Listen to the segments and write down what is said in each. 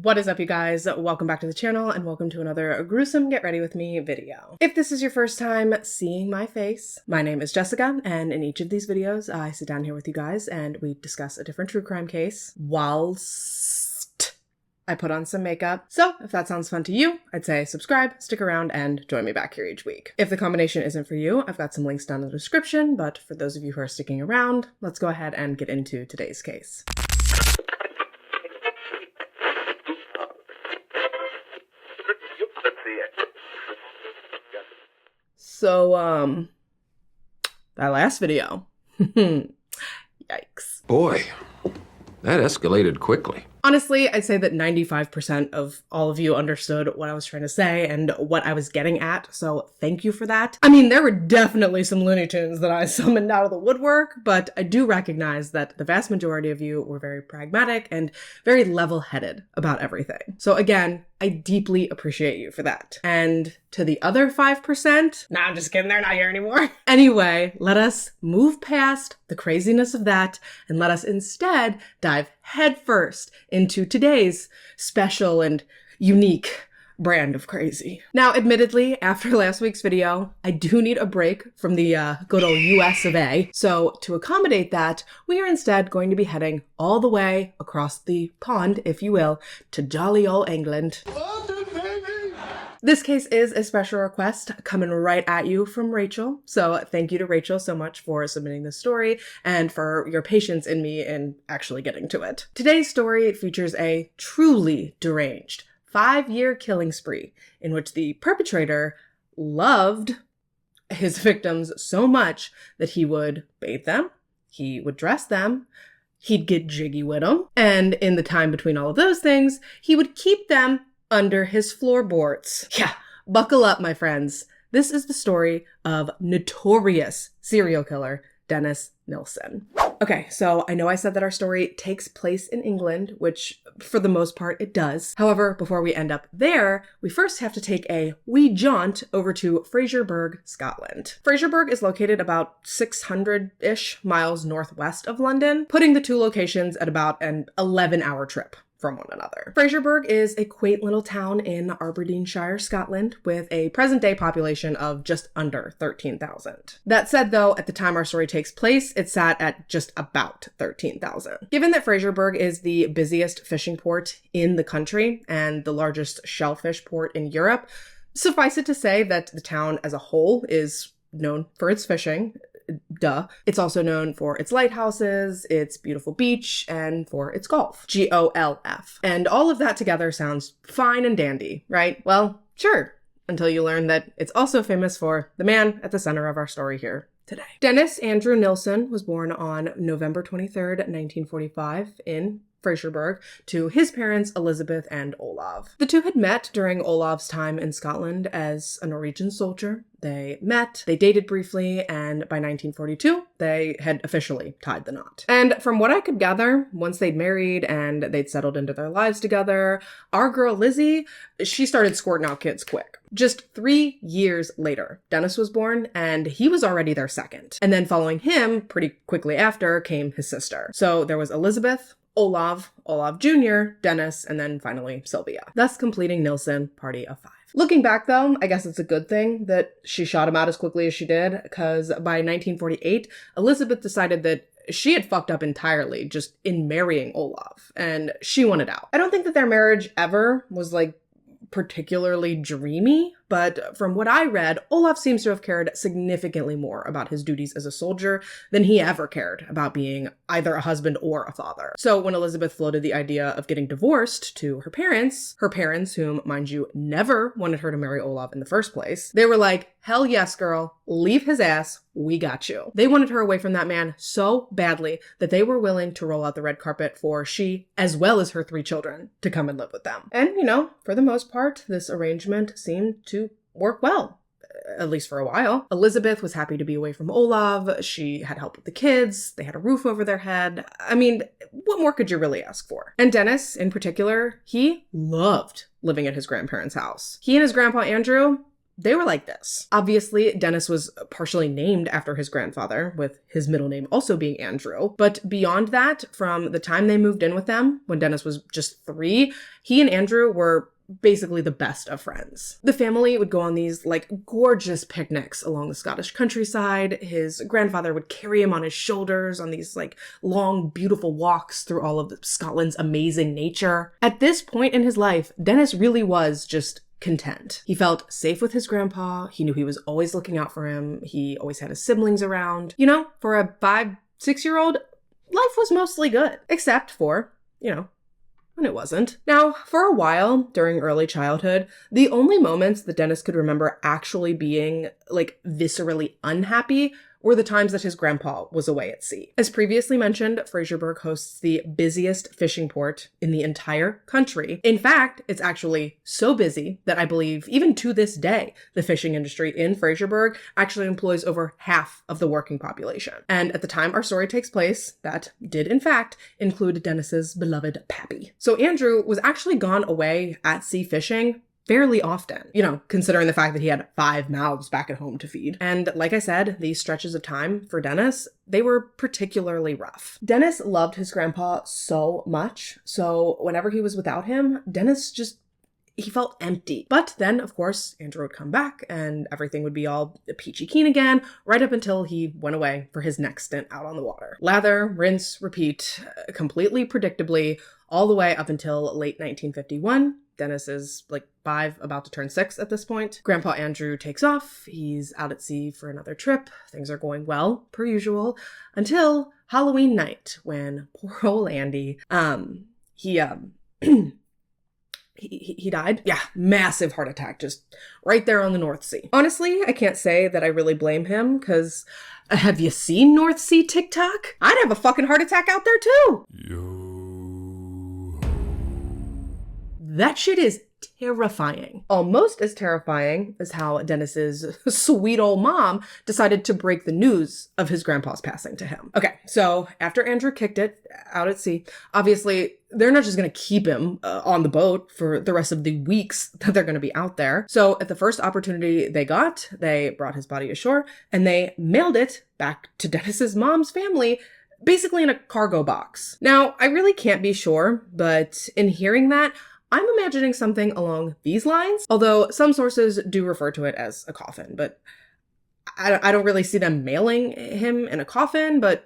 What is up, you guys? Welcome back to the channel and welcome to another gruesome Get Ready With Me video. If this is your first time seeing my face, my name is Jessica, and in each of these videos I sit down here with you guys and we discuss a different true crime case whilst I put on some makeup. So if that sounds fun to you, I'd say subscribe, stick around, and join me back here each week. If the combination isn't for you, I've got some links down in the description, but for those of you who are sticking around, let's go ahead and get into today's case. So, that last video, yikes. Boy, that escalated quickly. Honestly, I'd say that 95% of all of you understood what I was trying to say and what I was getting at, so thank you for that. I mean, there were definitely some Looney Tunes that I summoned out of the woodwork, but I do recognize that the vast majority of you were very pragmatic and very level-headed about everything. So again, I deeply appreciate you for that. And to the other 5%, nah, I'm just kidding, they're not here anymore. Anyway, let us move past the craziness of that and let us instead dive headfirst into today's special and unique brand of crazy. Now, admittedly, after last week's video, I do need a break from the good old US of A. So to accommodate that, we are instead going to be heading all the way across the pond, if you will, to jolly old England. This case is a special request coming right at you from Rachel. So thank you to Rachel so much for submitting this story and for your patience in me in actually getting to it. Today's story features a truly deranged 5-year killing spree in which the perpetrator loved his victims so much that he would bathe them, he would dress them, he'd get jiggy with them, and in the time between all of those things, he would keep them under his floorboards. Yeah, buckle up, my friends. This is the story of notorious serial killer Dennis Nilsen. Okay, so I know I said that our story takes place in England, which for the most part it does. However, before we end up there, we first have to take a wee jaunt over to Fraserburgh, Scotland. Fraserburgh is located about 600-ish miles northwest of London, putting the two locations at about an 11-hour trip from one another. Fraserburgh is a quaint little town in Aberdeenshire, Scotland, with a present-day population of just under 13,000. That said, though, at the time our story takes place, it sat at just about 13,000. Given that Fraserburgh is the busiest fishing port in the country and the largest shellfish port in Europe, suffice it to say that the town as a whole is known for its fishing. Duh. It's also known for its lighthouses, its beautiful beach, and for its golf. GOLF. And all of that together sounds fine and dandy, right? Well, sure. Until you learn that it's also famous for the man at the center of our story here today. Dennis Andrew Nilsen was born on November 23rd, 1945 in Fraserburgh to his parents Elizabeth and Olav. The two had met during Olav's time in Scotland as a Norwegian soldier. They met, they dated briefly, and by 1942, they had officially tied the knot. And from what I could gather, once they'd married and they'd settled into their lives together, our girl Lizzie, she started squirting out kids quick. Just 3 years later, Dennis was born, and he was already their second. And then following him, pretty quickly after, came his sister. So there was Elizabeth, Olav Jr., Dennis, and then finally Sylvia, thus completing Nilsen party of 5. Looking back though, I guess it's a good thing that she shot him out as quickly as she did, because by 1948, Elizabeth decided that she had fucked up entirely just in marrying Olav, and she wanted out. I don't think that their marriage ever was particularly dreamy, but from what I read, Olav seems to have cared significantly more about his duties as a soldier than he ever cared about being either a husband or a father. So when Elizabeth floated the idea of getting divorced to her parents, whom, mind you, never wanted her to marry Olav in the first place, they were like, hell yes, girl, leave his ass, we got you. They wanted her away from that man so badly that they were willing to roll out the red carpet for she, as well as her 3 children, to come and live with them. And, for the most part, this arrangement seemed to work well. At least for a while. Elizabeth was happy to be away from Olav. She had help with the kids. They had a roof over their head. I mean, what more could you really ask for? And Dennis, in particular, he loved living at his grandparents' house. He and his grandpa Andrew, they were like this. Obviously, Dennis was partially named after his grandfather, with his middle name also being Andrew. But beyond that, from the time they moved in with them, when Dennis was just 3, he and Andrew were basically the best of friends. The family would go on these gorgeous picnics along the Scottish countryside. His grandfather would carry him on his shoulders on these long, beautiful walks through all of Scotland's amazing nature. At this point in his life, Dennis really was just content. He felt safe with his grandpa. He knew he was always looking out for him. He always had his siblings around. For a 5-6-year-old, life was mostly good, except for, when it wasn't. Now, for a while during early childhood, the only moments that Dennis could remember actually being viscerally unhappy were the times that his grandpa was away at sea. As previously mentioned, Fraserburgh hosts the busiest fishing port in the entire country. In fact, it's actually so busy that I believe even to this day, the fishing industry in Fraserburgh actually employs over half of the working population. And at the time our story takes place, that did in fact include Dennis's beloved Pappy. So Andrew was actually gone away at sea fishing fairly often, considering the fact that he had 5 mouths back at home to feed. And like I said, these stretches of time for Dennis, they were particularly rough. Dennis loved his grandpa so much, so whenever he was without him, he felt empty. But then, of course, Andrew would come back and everything would be all peachy keen again, right up until he went away for his next stint out on the water. Lather, rinse, repeat, completely predictably, all the way up until late 1951. Dennis is 5, about to turn 6 at this point. Grandpa Andrew takes off. He's out at sea for another trip. Things are going well, per usual, until Halloween night, when poor old Andy, he died. Yeah, massive heart attack, just right there on the North Sea. Honestly, I can't say that I really blame him, because have you seen North Sea TikTok? I'd have a fucking heart attack out there too. That shit is terrifying. Almost as terrifying as how Dennis's sweet old mom decided to break the news of his grandpa's passing to him. Okay, so after Andrew kicked it out at sea, obviously they're not just going to keep him on the boat for the rest of the weeks that they're going to be out there. So at the first opportunity they got, they brought his body ashore and they mailed it back to Dennis's mom's family, basically in a cargo box. Now, I really can't be sure, but in hearing that, I'm imagining something along these lines, although some sources do refer to it as a coffin, but I don't really see them mailing him in a coffin, but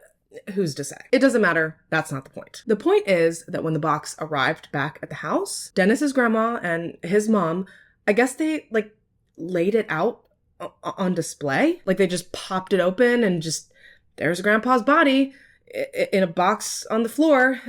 who's to say? It doesn't matter. That's not the point. The point is that when the box arrived back at the house, Dennis's grandma and his mom, I guess they laid it out on display. They just popped it open and there's Grandpa's body in a box on the floor,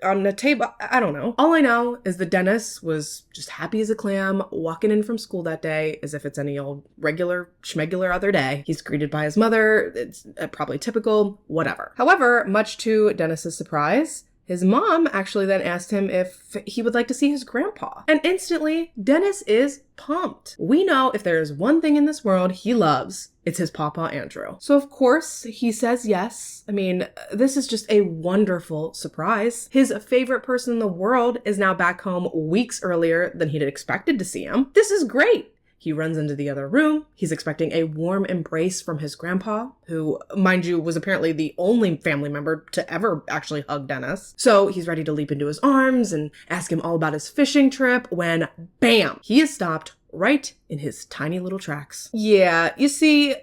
on a table. I don't know. All I know is that Dennis was just happy as a clam, walking in from school that day as if it's any old regular schmegular other day. He's greeted by his mother. It's probably typical, whatever. However, much to Dennis's surprise, his mom actually then asked him if he would like to see his grandpa. And instantly, Dennis is pumped. We know if there is one thing in this world he loves, it's his papa Andrew. So of course, he says yes. I mean, this is just a wonderful surprise. His favorite person in the world is now back home weeks earlier than he'd expected to see him. This is great. He runs into the other room. He's expecting a warm embrace from his grandpa, who, mind you, was apparently the only family member to ever actually hug Dennis. So he's ready to leap into his arms and ask him all about his fishing trip when, bam, he is stopped right in his tiny little tracks. Yeah, you see,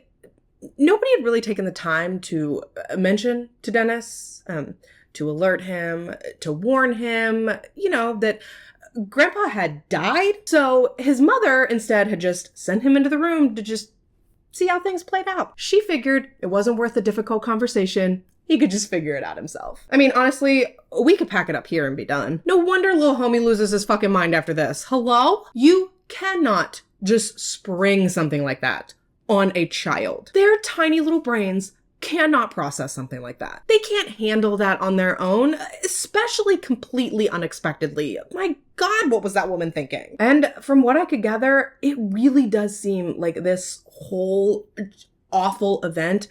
nobody had really taken the time to mention to Dennis, to alert him, to warn him, that Grandpa had died. So his mother instead had just sent him into the room to just see how things played out. She figured it wasn't worth a difficult conversation. He could just figure it out himself. I mean, honestly, we could pack it up here and be done. No wonder little homie loses his fucking mind after this. Hello? You cannot just spring something like that on a child. Their tiny little brains cannot process something like that. They can't handle that on their own, especially completely unexpectedly. My God, what was that woman thinking? And from what I could gather, it really does seem like this whole awful event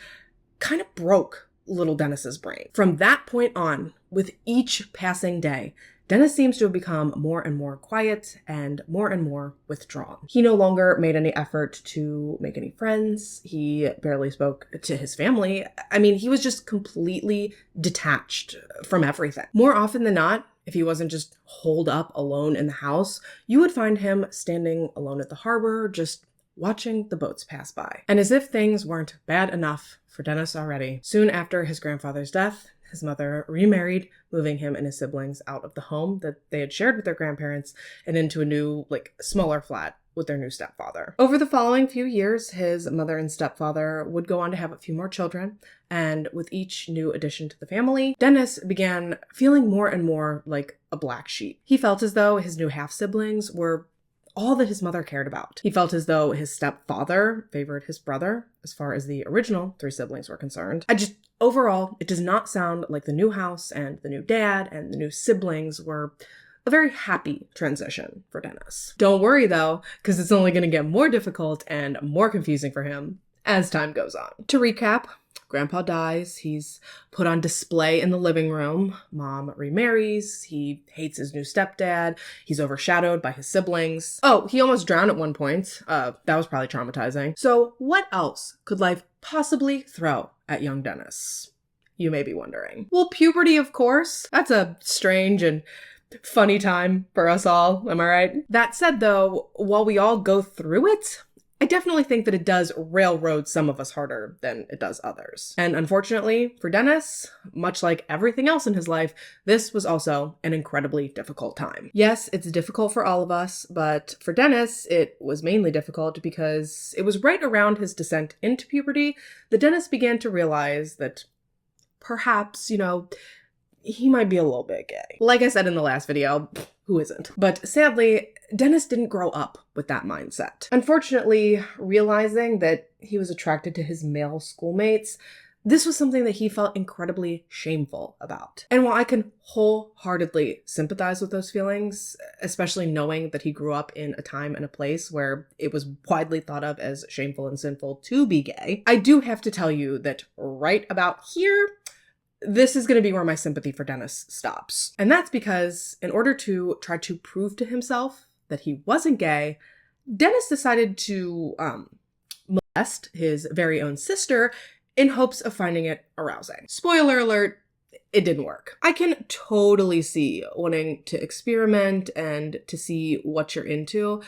kind of broke little Dennis's brain. From that point on, with each passing day, Dennis seems to have become more and more quiet and more withdrawn. He no longer made any effort to make any friends. He barely spoke to his family. I mean, he was just completely detached from everything. More often than not, if he wasn't just holed up alone in the house, you would find him standing alone at the harbor, just watching the boats pass by. And as if things weren't bad enough for Dennis already, soon after his grandfather's death, his mother remarried, moving him and his siblings out of the home that they had shared with their grandparents and into a new, smaller flat with their new stepfather. Over the following few years, his mother and stepfather would go on to have a few more children, and with each new addition to the family, Dennis began feeling more and more like a black sheep. He felt as though his new half-siblings were all that his mother cared about. He felt as though his stepfather favored his brother as far as the original 3 siblings were concerned. Overall, it does not sound like the new house and the new dad and the new siblings were a very happy transition for Dennis. Don't worry though, because it's only going to get more difficult and more confusing for him as time goes on. To recap, Grandpa dies, he's put on display in the living room, Mom remarries, he hates his new stepdad, he's overshadowed by his siblings. Oh, he almost drowned at one point. That was probably traumatizing. So what else could life possibly throw at young Dennis? You may be wondering. Well, puberty, of course. That's a strange and funny time for us all, am I right? That said though, while we all go through it, I definitely think that it does railroad some of us harder than it does others. And unfortunately for Dennis, much like everything else in his life, this was also an incredibly difficult time. Yes, it's difficult for all of us, but for Dennis, it was mainly difficult because it was right around his descent into puberty that Dennis began to realize that perhaps, he might be a little bit gay. Like I said in the last video, who isn't? But sadly, Dennis didn't grow up with that mindset. Unfortunately, realizing that he was attracted to his male schoolmates, this was something that he felt incredibly shameful about. And while I can wholeheartedly sympathize with those feelings, especially knowing that he grew up in a time and a place where it was widely thought of as shameful and sinful to be gay, I do have to tell you that right about here, this is going to be where my sympathy for Dennis stops. And that's because in order to try to prove to himself that he wasn't gay, Dennis decided to molest his very own sister in hopes of finding it arousing. Spoiler alert, it didn't work. I can totally see wanting to experiment and to see what you're into,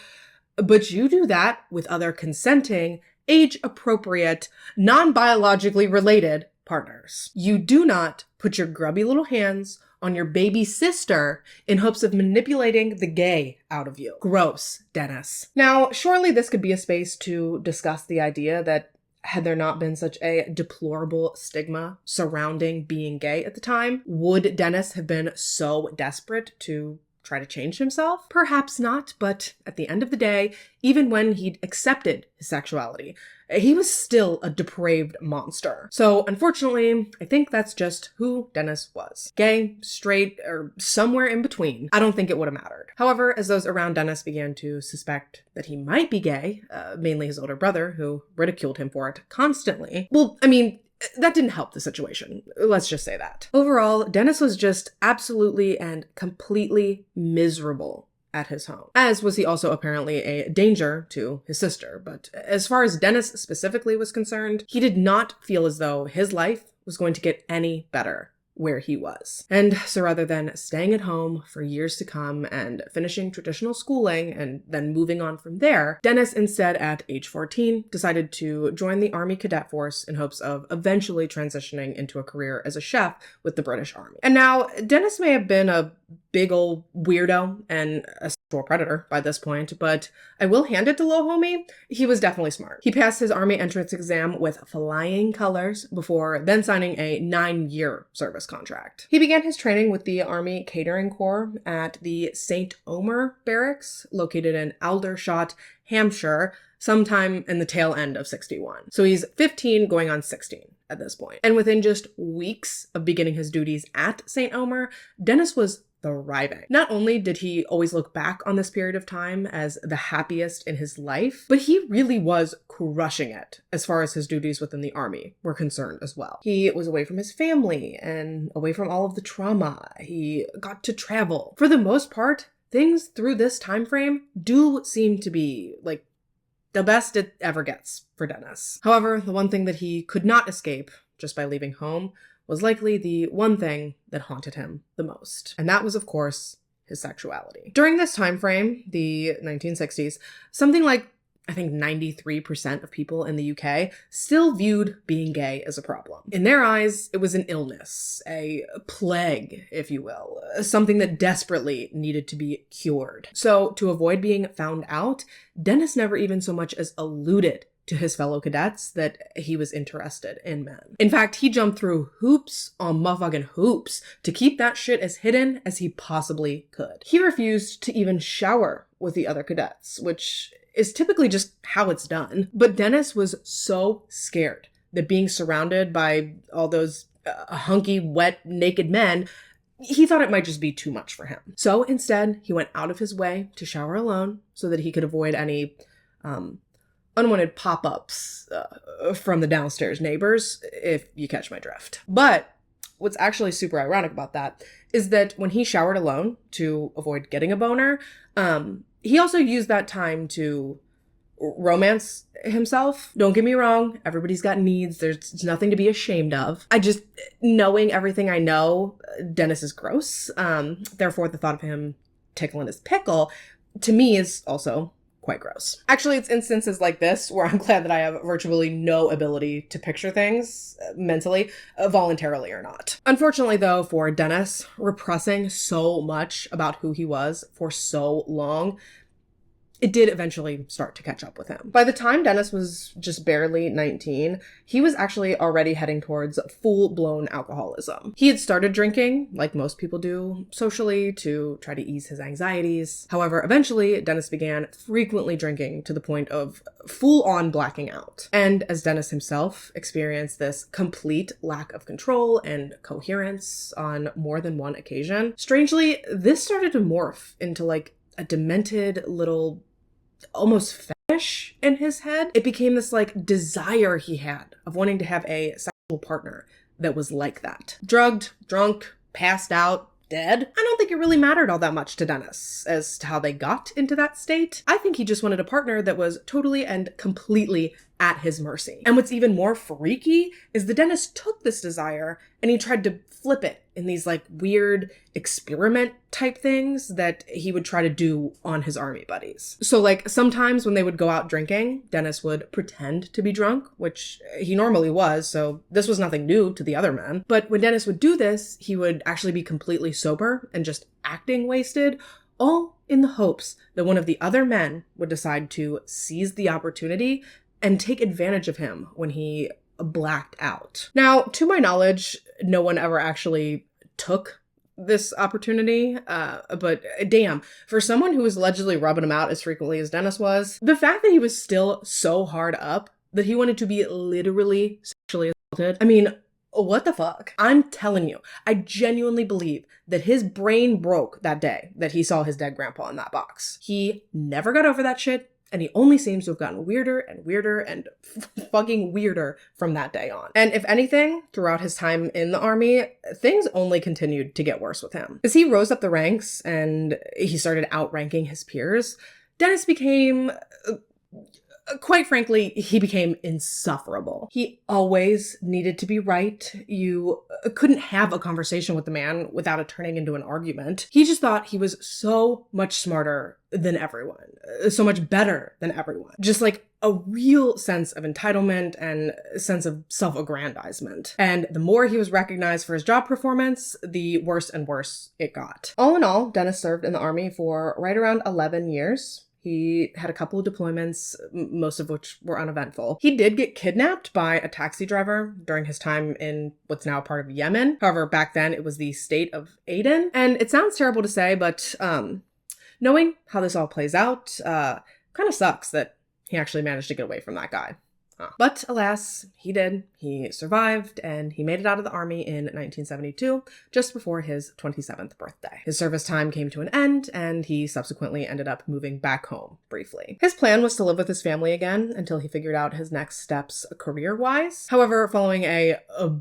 but you do that with other consenting, age-appropriate, non-biologically related partners. You do not put your grubby little hands on your baby sister in hopes of manipulating the gay out of you. Gross, Dennis. Now, surely this could be a space to discuss the idea that had there not been such a deplorable stigma surrounding being gay at the time, would Dennis have been so desperate to try to change himself? Perhaps not, but at the end of the day, even when he'd accepted his sexuality, he was still a depraved monster. So unfortunately, I think that's just who Dennis was. Gay, straight, or somewhere in between. I don't think it would have mattered. However, as those around Dennis began to suspect that he might be gay, mainly his older brother, who ridiculed him for it constantly, that didn't help the situation. Let's just say that. Overall, Dennis was just absolutely and completely miserable at his home, as was he also apparently a danger to his sister. But as far as Dennis specifically was concerned, he did not feel as though his life was going to get any better where he was. And so rather than staying at home for years to come and finishing traditional schooling and then moving on from there, Dennis instead at age 14 decided to join the Army Cadet Force in hopes of eventually transitioning into a career as a chef with the British Army. And now, Dennis may have been a big old weirdo and a sexual predator by this point, but I will hand it to Lil Homie, he was definitely smart. He passed his Army entrance exam with flying colors before then signing a 9-year service contract. He began his training with the Army Catering Corps at the St. Omer Barracks, located in Aldershot, Hampshire, sometime in the tail end of 61. So he's 15 going on 16 at this point. And within just weeks of beginning his duties at St. Omer, Dennis was thriving. Not only did he always look back on this period of time as the happiest in his life, but he really was crushing it as far as his duties within the army were concerned as well. He was away from his family and away from all of the trauma. He got to travel. For the most part, things through this time frame do seem to be like the best it ever gets for Dennis. However, the one thing that he could not escape just by leaving home was likely the one thing that haunted him the most. And that was, of course, his sexuality. During this time frame, the 1960s, something like, I think 93% of people in the UK still viewed being gay as a problem. In their eyes, it was an illness, a plague, if you will, something that desperately needed to be cured. So to avoid being found out, Dennis never even so much as alluded to his fellow cadets that he was interested in men. In fact, he jumped through hoops on motherfucking hoops to keep that shit as hidden as he possibly could. He refused to even shower with the other cadets, which is typically just how it's done. But Dennis was so scared that being surrounded by all those hunky, wet, naked men, he thought it might just be too much for him. So instead, he went out of his way to shower alone so that he could avoid any unwanted pop-ups from the downstairs neighbors, if you catch my drift. But what's actually super ironic about that is that when he showered alone to avoid getting a boner, he also used that time to romance himself. Don't get me wrong, everybody's got needs. There's nothing to be ashamed of. Knowing everything I know, Dennis is gross. Therefore, the thought of him tickling his pickle, to me, is also quite gross. Actually, it's instances like this where I'm glad that I have virtually no ability to picture things mentally, voluntarily or not. Unfortunately, though, for Dennis, repressing so much about who he was for so long, it did eventually start to catch up with him. By the time Dennis was just barely 19, he was actually already heading towards full-blown alcoholism. He had started drinking, like most people do, socially to try to ease his anxieties. However, eventually, Dennis began frequently drinking to the point of full-on blacking out. And as Dennis himself experienced this complete lack of control and coherence on more than one occasion, strangely, this started to morph into like a demented little almost fetish in his head. It became this like desire he had of wanting to have a sexual partner that was like that. Drugged, drunk, passed out, dead. I don't think it really mattered all that much to Dennis as to how they got into that state. I think he just wanted a partner that was totally and completely at his mercy. And what's even more freaky is that Dennis took this desire and he tried to flip it in these like weird experiment type things that he would try to do on his army buddies. So like sometimes when they would go out drinking, Dennis would pretend to be drunk, which he normally was, so this was nothing new to the other men. But when Dennis would do this, he would actually be completely sober and just acting wasted, all in the hopes that one of the other men would decide to seize the opportunity and take advantage of him when he blacked out. Now, to my knowledge, no one ever actually took this opportunity, but damn, for someone who was allegedly rubbing him out as frequently as Dennis was, the fact that he was still so hard up that he wanted to be literally sexually assaulted, I mean, what the fuck? I'm telling you, I genuinely believe that his brain broke that day that he saw his dead grandpa in that box. He never got over that shit. And he only seems to have gotten weirder and weirder and fucking weirder from that day on. And if anything, throughout his time in the army, things only continued to get worse with him. As he rose up the ranks and he started outranking his peers, Dennis became, quite frankly, he became insufferable. He always needed to be right. You couldn't have a conversation with the man without it turning into an argument. He just thought he was so much smarter than everyone, so much better than everyone. Just like a real sense of entitlement and sense of self-aggrandizement. And the more he was recognized for his job performance, the worse and worse it got. All in all, Dennis served in the army for right around 11 years. He had a couple of deployments, most of which were uneventful. He did get kidnapped by a taxi driver during his time in what's now part of Yemen. However, back then it was the state of Aden. And it sounds terrible to say, but knowing how this all plays out, kind of sucks that he actually managed to get away from that guy. But alas, he did. He survived, and he made it out of the army in 1972, just before his 27th birthday. His service time came to an end, and he subsequently ended up moving back home briefly. His plan was to live with his family again until he figured out his next steps career-wise. However, following a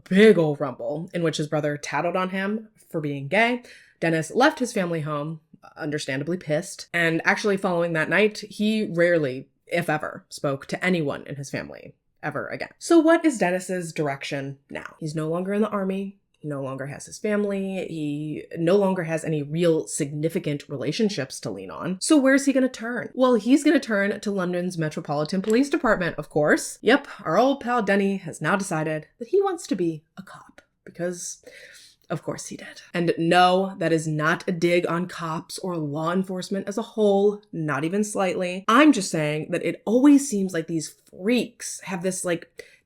big old rumble in which his brother tattled on him for being gay, Dennis left his family home, understandably pissed, and actually following that night, he rarely, if ever, spoke to anyone in his family ever again. So what is Dennis's direction now? He's no longer in the army. He no longer has his family. He no longer has any real significant relationships to lean on. So where's he going to turn? Well, he's going to turn to London's Metropolitan Police Department, of course. Yep, our old pal Denny has now decided that he wants to be a cop because... of course he did. And no, that is not a dig on cops or law enforcement as a whole, not even slightly. I'm just saying that it always seems like these freaks have this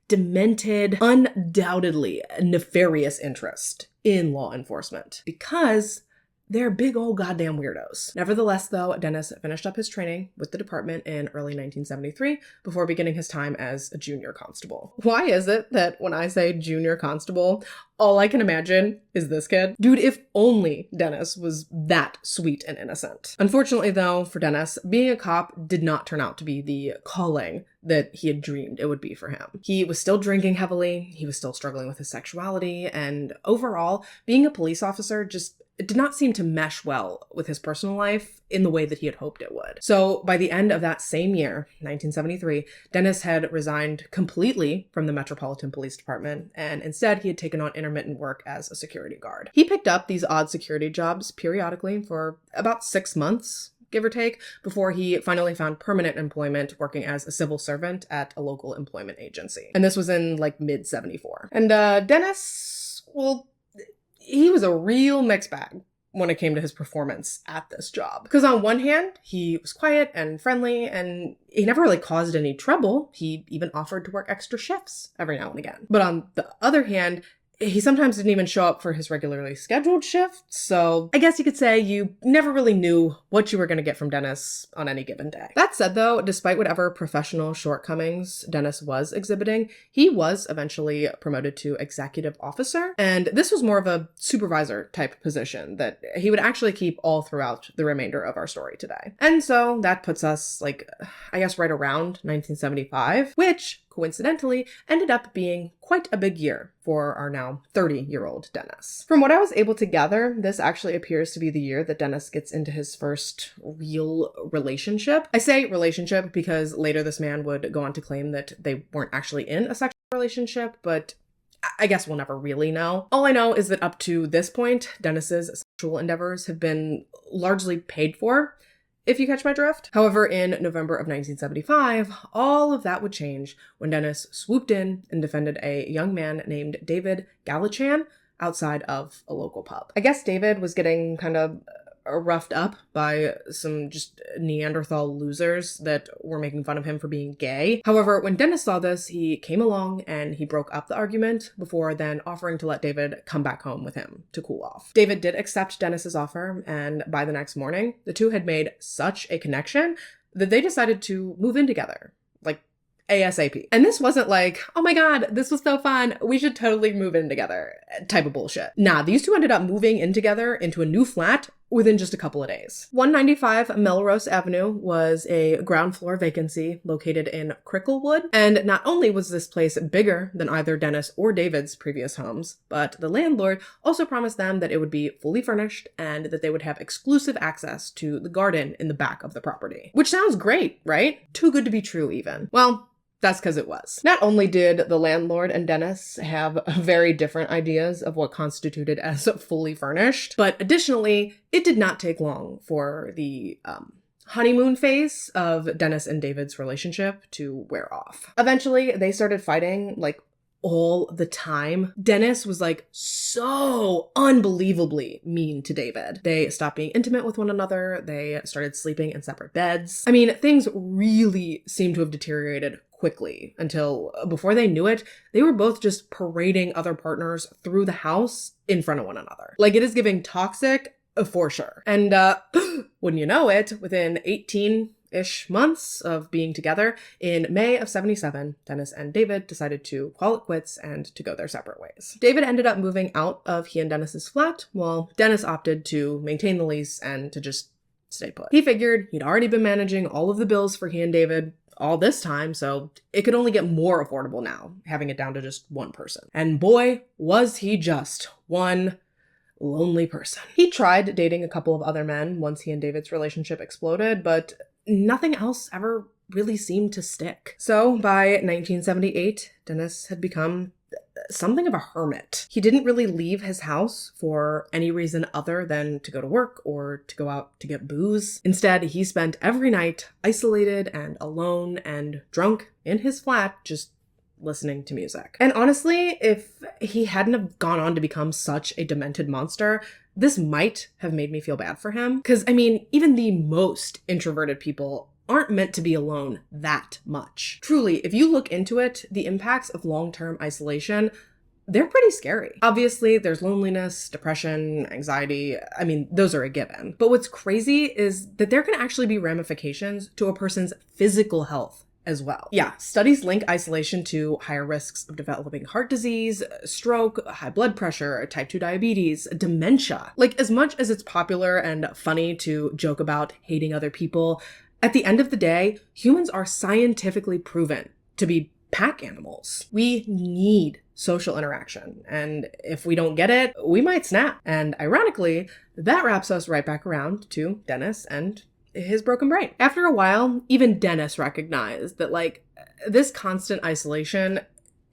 demented, undoubtedly nefarious interest in law enforcement because they're big old goddamn weirdos. Nevertheless, though, Dennis finished up his training with the department in early 1973 before beginning his time as a junior constable. Why is it that when I say junior constable, all I can imagine is this kid? Dude, if only Dennis was that sweet and innocent. Unfortunately, though, for Dennis, being a cop did not turn out to be the calling that he had dreamed it would be for him. He was still drinking heavily, he was still struggling with his sexuality, and overall, being a police officer it did not seem to mesh well with his personal life in the way that he had hoped it would. So by the end of that same year, 1973, Dennis had resigned completely from the Metropolitan Police Department, and instead he had taken on intermittent work as a security guard. He picked up these odd security jobs periodically for about 6 months, give or take, before he finally found permanent employment working as a civil servant at a local employment agency. And this was in mid-74. And Dennis, well, he was a real mixed bag when it came to his performance at this job. Because on one hand, he was quiet and friendly, and he never really caused any trouble. He even offered to work extra shifts every now and again. But on the other hand, he sometimes didn't even show up for his regularly scheduled shifts, so I guess you could say you never really knew what you were going to get from Dennis on any given day. That said, though, despite whatever professional shortcomings Dennis was exhibiting, he was eventually promoted to executive officer, and this was more of a supervisor type position that he would actually keep all throughout the remainder of our story today. And so that puts us, I guess right around 1975, which coincidentally ended up being quite a big year for our now 30-year-old Dennis. From what I was able to gather, this actually appears to be the year that Dennis gets into his first real relationship. I say relationship because later this man would go on to claim that they weren't actually in a sexual relationship, but I guess we'll never really know. All I know is that up to this point, Dennis's sexual endeavors have been largely paid for, if you catch my drift. However, in November of 1975, all of that would change when Dennis swooped in and defended a young man named David Gallichan outside of a local pub. I guess David was getting kind of roughed up by some just Neanderthal losers that were making fun of him for being gay. However, when Dennis saw this, he came along and he broke up the argument before then offering to let David come back home with him to cool off. David did accept Dennis's offer, and by the next morning, the two had made such a connection that they decided to move in together. ASAP. And this wasn't oh my god, this was so fun, we should totally move in together type of bullshit. Nah, these two ended up moving in together into a new flat within just a couple of days. 195 Melrose Avenue was a ground floor vacancy located in Cricklewood, and not only was this place bigger than either Dennis or David's previous homes, but the landlord also promised them that it would be fully furnished and that they would have exclusive access to the garden in the back of the property. Which sounds great, right? Too good to be true, even. Well, that's because it was. Not only did the landlord and Dennis have very different ideas of what constituted as fully furnished, but additionally, it did not take long for the honeymoon phase of Dennis and David's relationship to wear off. Eventually, they started fighting all the time. Dennis was so unbelievably mean to David. They stopped being intimate with one another. They started sleeping in separate beds. I mean, things really seemed to have deteriorated quickly until before they knew it, they were both just parading other partners through the house in front of one another. It is giving toxic for sure. And wouldn't you know it, within 18 ish months of being together, in May of 77, Dennis and David decided to call it quits and to go their separate ways. David ended up moving out of he and Dennis's flat, while Dennis opted to maintain the lease and to just stay put. He figured he'd already been managing all of the bills for he and David all this time, so it could only get more affordable now, having it down to just one person. And boy, was he just one lonely person. He tried dating a couple of other men once he and David's relationship exploded, but nothing else ever really seemed to stick. So by 1978, Dennis had become something of a hermit. He didn't really leave his house for any reason other than to go to work or to go out to get booze. Instead, he spent every night isolated and alone and drunk in his flat, just listening to music. And honestly, if he hadn't have gone on to become such a demented monster, this might have made me feel bad for him. Because, I mean, even the most introverted people aren't meant to be alone that much. Truly, if you look into it, the impacts of long-term isolation, they're pretty scary. Obviously, there's loneliness, depression, anxiety. I mean, those are a given. But what's crazy is that there can actually be ramifications to a person's physical health as well. Yeah, studies link isolation to higher risks of developing heart disease, stroke, high blood pressure, type 2 diabetes, dementia. Like, as much as it's popular and funny to joke about hating other people, at the end of the day, humans are scientifically proven to be pack animals. We need social interaction, and if we don't get it, we might snap. And ironically, that wraps us right back around to Dennis and his broken brain. After a while, even Dennis recognized that, like, this constant isolation,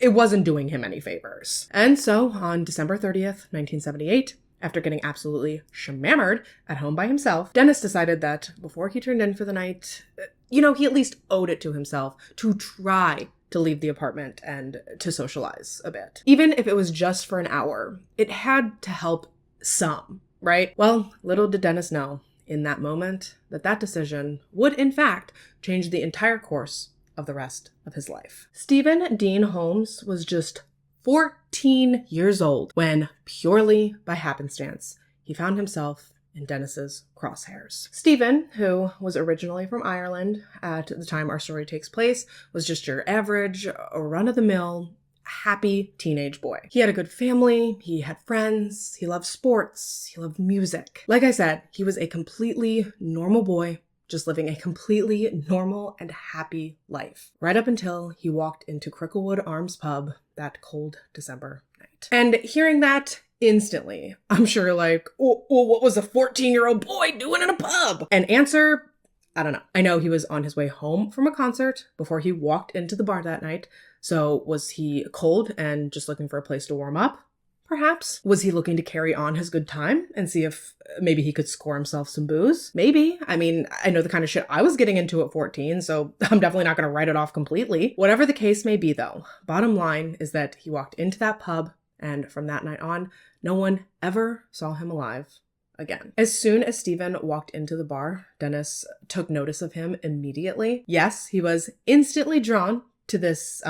it wasn't doing him any favors. And so, on December 30th, 1978, after getting absolutely shammered at home by himself, Dennis decided that before he turned in for the night, he at least owed it to himself to try to leave the apartment and to socialize a bit. Even if it was just for an hour, it had to help some, right? Well, little did Dennis know in that moment that decision would, in fact, change the entire course of the rest of his life. Stephen Dean Holmes was just 14 years old when, purely by happenstance, he found himself in Dennis's crosshairs. Stephen, who was originally from Ireland at the time our story takes place, was just your average, run-of-the-mill, happy teenage boy. He had a good family, he had friends, he loved sports, he loved music. Like I said, he was a completely normal boy, just living a completely normal and happy life, right up until he walked into Cricklewood Arms pub that cold December night. And hearing that, instantly, I'm sure like, what was a 14-year-old boy doing in a pub? And answer, I don't know. I know he was on his way home from a concert before he walked into the bar that night. So was he cold and just looking for a place to warm up? Perhaps. Was he looking to carry on his good time and see if maybe he could score himself some booze? Maybe. I mean, I know the kind of shit I was getting into at 14, so I'm definitely not going to write it off completely. Whatever the case may be, though, bottom line is that he walked into that pub, and from that night on, no one ever saw him alive again. As soon as Stephen walked into the bar, Dennis took notice of him immediately. Yes, he was instantly drawn to this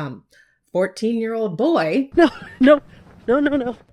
14-year-old boy. No.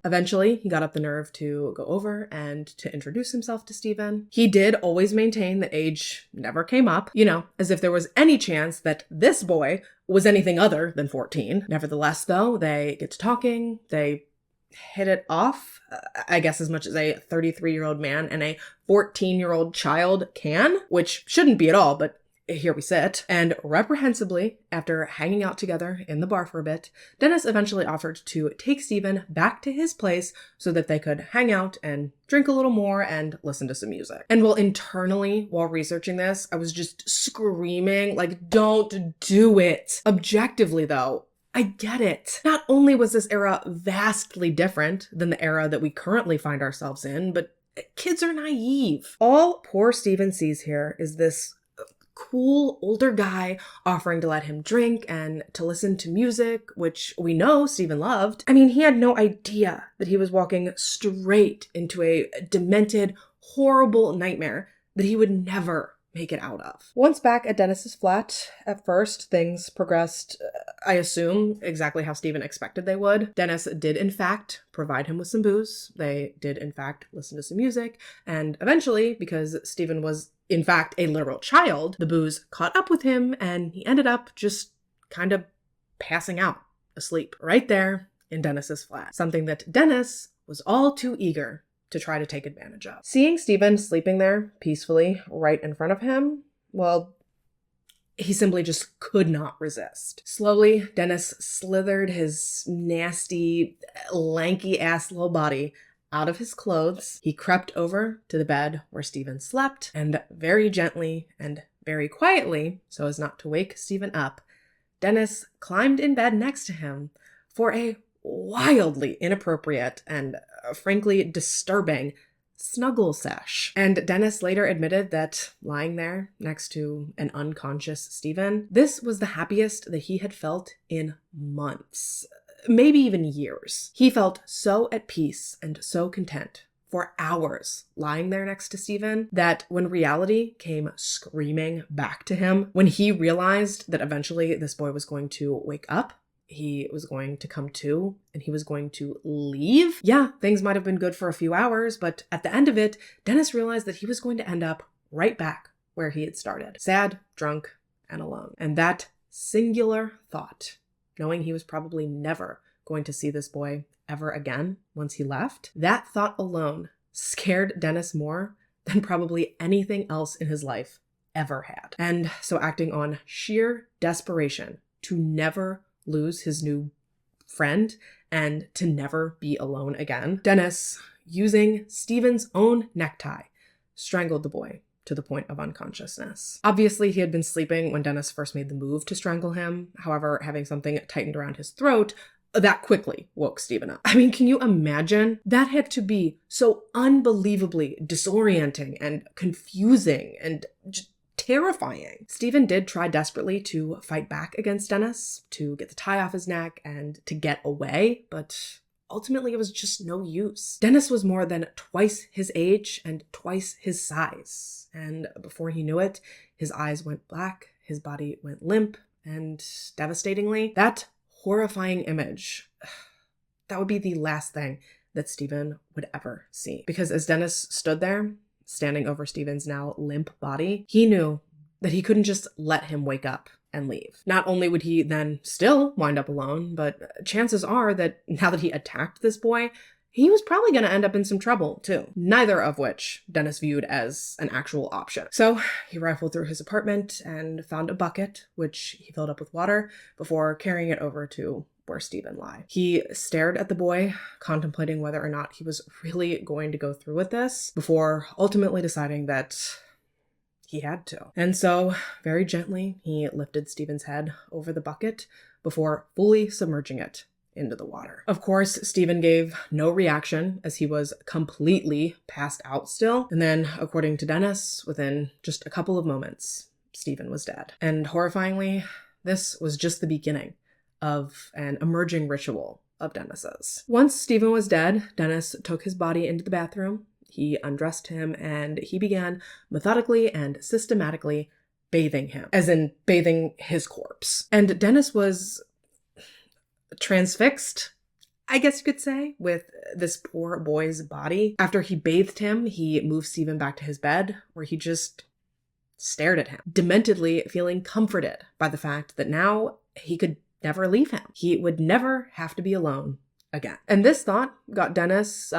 Eventually, he got up the nerve to go over and to introduce himself to Stephen. He did always maintain that age never came up, as if there was any chance that this boy was anything other than 14. Nevertheless, though, they get to talking, they hit it off, I guess as much as a 33-year-old man and a 14-year-old child can, which shouldn't be at all, but here we sit. And reprehensibly, after hanging out together in the bar for a bit, Dennis eventually offered to take Stephen back to his place so that they could hang out and drink a little more and listen to some music. And while researching this, I was just screaming, like, don't do it. Objectively, though, I get it. Not only was this era vastly different than the era that we currently find ourselves in, but kids are naive. All poor Stephen sees here is this cool older guy offering to let him drink and to listen to music, which we know Stephen loved. I mean, he had no idea that he was walking straight into a demented, horrible nightmare that he would never make it out of. Once back at Dennis's flat, at first things progressed, I assume, exactly how Stephen expected they would. Dennis did in fact provide him with some booze. They did in fact listen to some music, and eventually, because Stephen was in fact, a literal child, the booze caught up with him and he ended up just kind of passing out, asleep, right there in Dennis's flat. Something that Dennis was all too eager to try to take advantage of. Seeing Stephen sleeping there peacefully right in front of him, well, he simply just could not resist. Slowly, Dennis slithered his nasty, lanky-ass little body out of his clothes. He crept over to the bed where Stephen slept, and very gently and very quietly, so as not to wake Stephen up, Dennis climbed in bed next to him for a wildly inappropriate and frankly disturbing snuggle sesh. And Dennis later admitted that lying there next to an unconscious Stephen, this was the happiest that he had felt in months, maybe even years. He felt so at peace and so content for hours lying there next to Stephen that when reality came screaming back to him, when he realized that eventually this boy was going to wake up, he was going to come to, and he was going to leave. Yeah, things might have been good for a few hours, but at the end of it, Dennis realized that he was going to end up right back where he had started. Sad, drunk, and alone. And that singular thought, knowing he was probably never going to see this boy ever again once he left, that thought alone scared Dennis more than probably anything else in his life ever had. And so acting on sheer desperation to never lose his new friend and to never be alone again, Dennis, using Stephen's own necktie, strangled the boy to the point of unconsciousness. Obviously, he had been sleeping when Dennis first made the move to strangle him. However, having something tightened around his throat, that quickly woke Stephen up. I mean, can you imagine? That had to be so unbelievably disorienting and confusing and just terrifying. Stephen did try desperately to fight back against Dennis, to get the tie off his neck and to get away, but ultimately it was just no use. Dennis was more than twice his age and twice his size. And before he knew it, his eyes went black, his body went limp, and devastatingly, that horrifying image, that would be the last thing that Stephen would ever see. Because as Dennis stood there, standing over Stephen's now limp body, he knew that he couldn't just let him wake up and leave. Not only would he then still wind up alone, but chances are that now that he attacked this boy, he was probably going to end up in some trouble too. Neither of which Dennis viewed as an actual option. So he rifled through his apartment and found a bucket, which he filled up with water before carrying it over to where Stephen lay. He stared at the boy, contemplating whether or not he was really going to go through with this, before ultimately deciding that he had to. And so, very gently, he lifted Stephen's head over the bucket before fully submerging it into the water. Of course, Stephen gave no reaction as he was completely passed out still. And then, according to Dennis, within just a couple of moments, Stephen was dead. And horrifyingly, this was just the beginning of an emerging ritual of Dennis's. Once Stephen was dead, Dennis took his body into the bathroom. He undressed him and he began methodically and systematically bathing him, as in bathing his corpse. And Dennis was transfixed, I guess you could say, with this poor boy's body. After he bathed him, he moved Stephen back to his bed, where he just stared at him, dementedly feeling comforted by the fact that now he could never leave him. He would never have to be alone again. And this thought got Dennis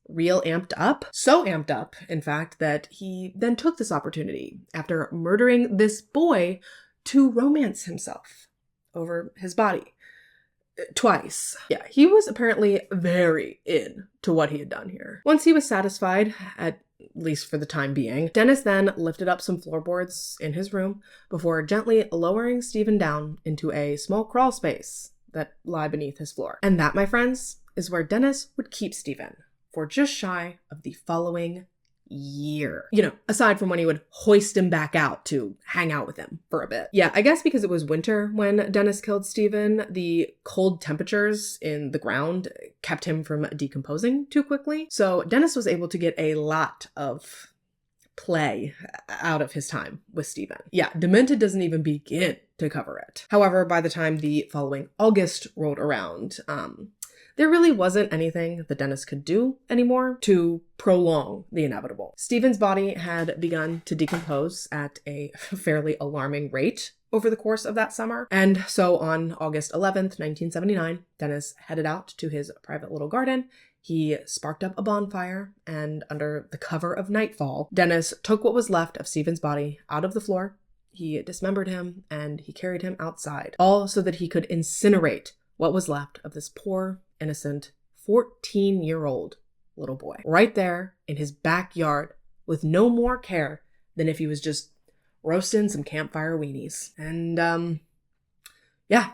real amped up. So amped up, in fact, that he then took this opportunity, after murdering this boy, to romance himself over his body. Twice. Yeah, he was apparently very into what he had done here. Once he was satisfied, at least for the time being, Dennis then lifted up some floorboards in his room before gently lowering Stephen down into a small crawl space that lie beneath his floor. And that, my friends, is where Dennis would keep Stephen for just shy of the following year. You know, aside from when he would hoist him back out to hang out with him for a bit. Yeah, I guess because it was winter when Dennis killed Stephen, the cold temperatures in the ground kept him from decomposing too quickly. So Dennis was able to get a lot of play out of his time with Stephen. Yeah, Demented doesn't even begin to cover it. However, by the time the following August rolled around, There really wasn't anything that Dennis could do anymore to prolong the inevitable. Stephen's body had begun to decompose at a fairly alarming rate over the course of that summer. And so on August 11th, 1979, Dennis headed out to his private little garden. He sparked up a bonfire, and under the cover of nightfall, Dennis took what was left of Stephen's body out of the floor. He dismembered him, and he carried him outside, all so that he could incinerate what was left of this poor, innocent, 14-year-old little boy, right there in his backyard, with no more care than if he was just roasting some campfire weenies. And, yeah,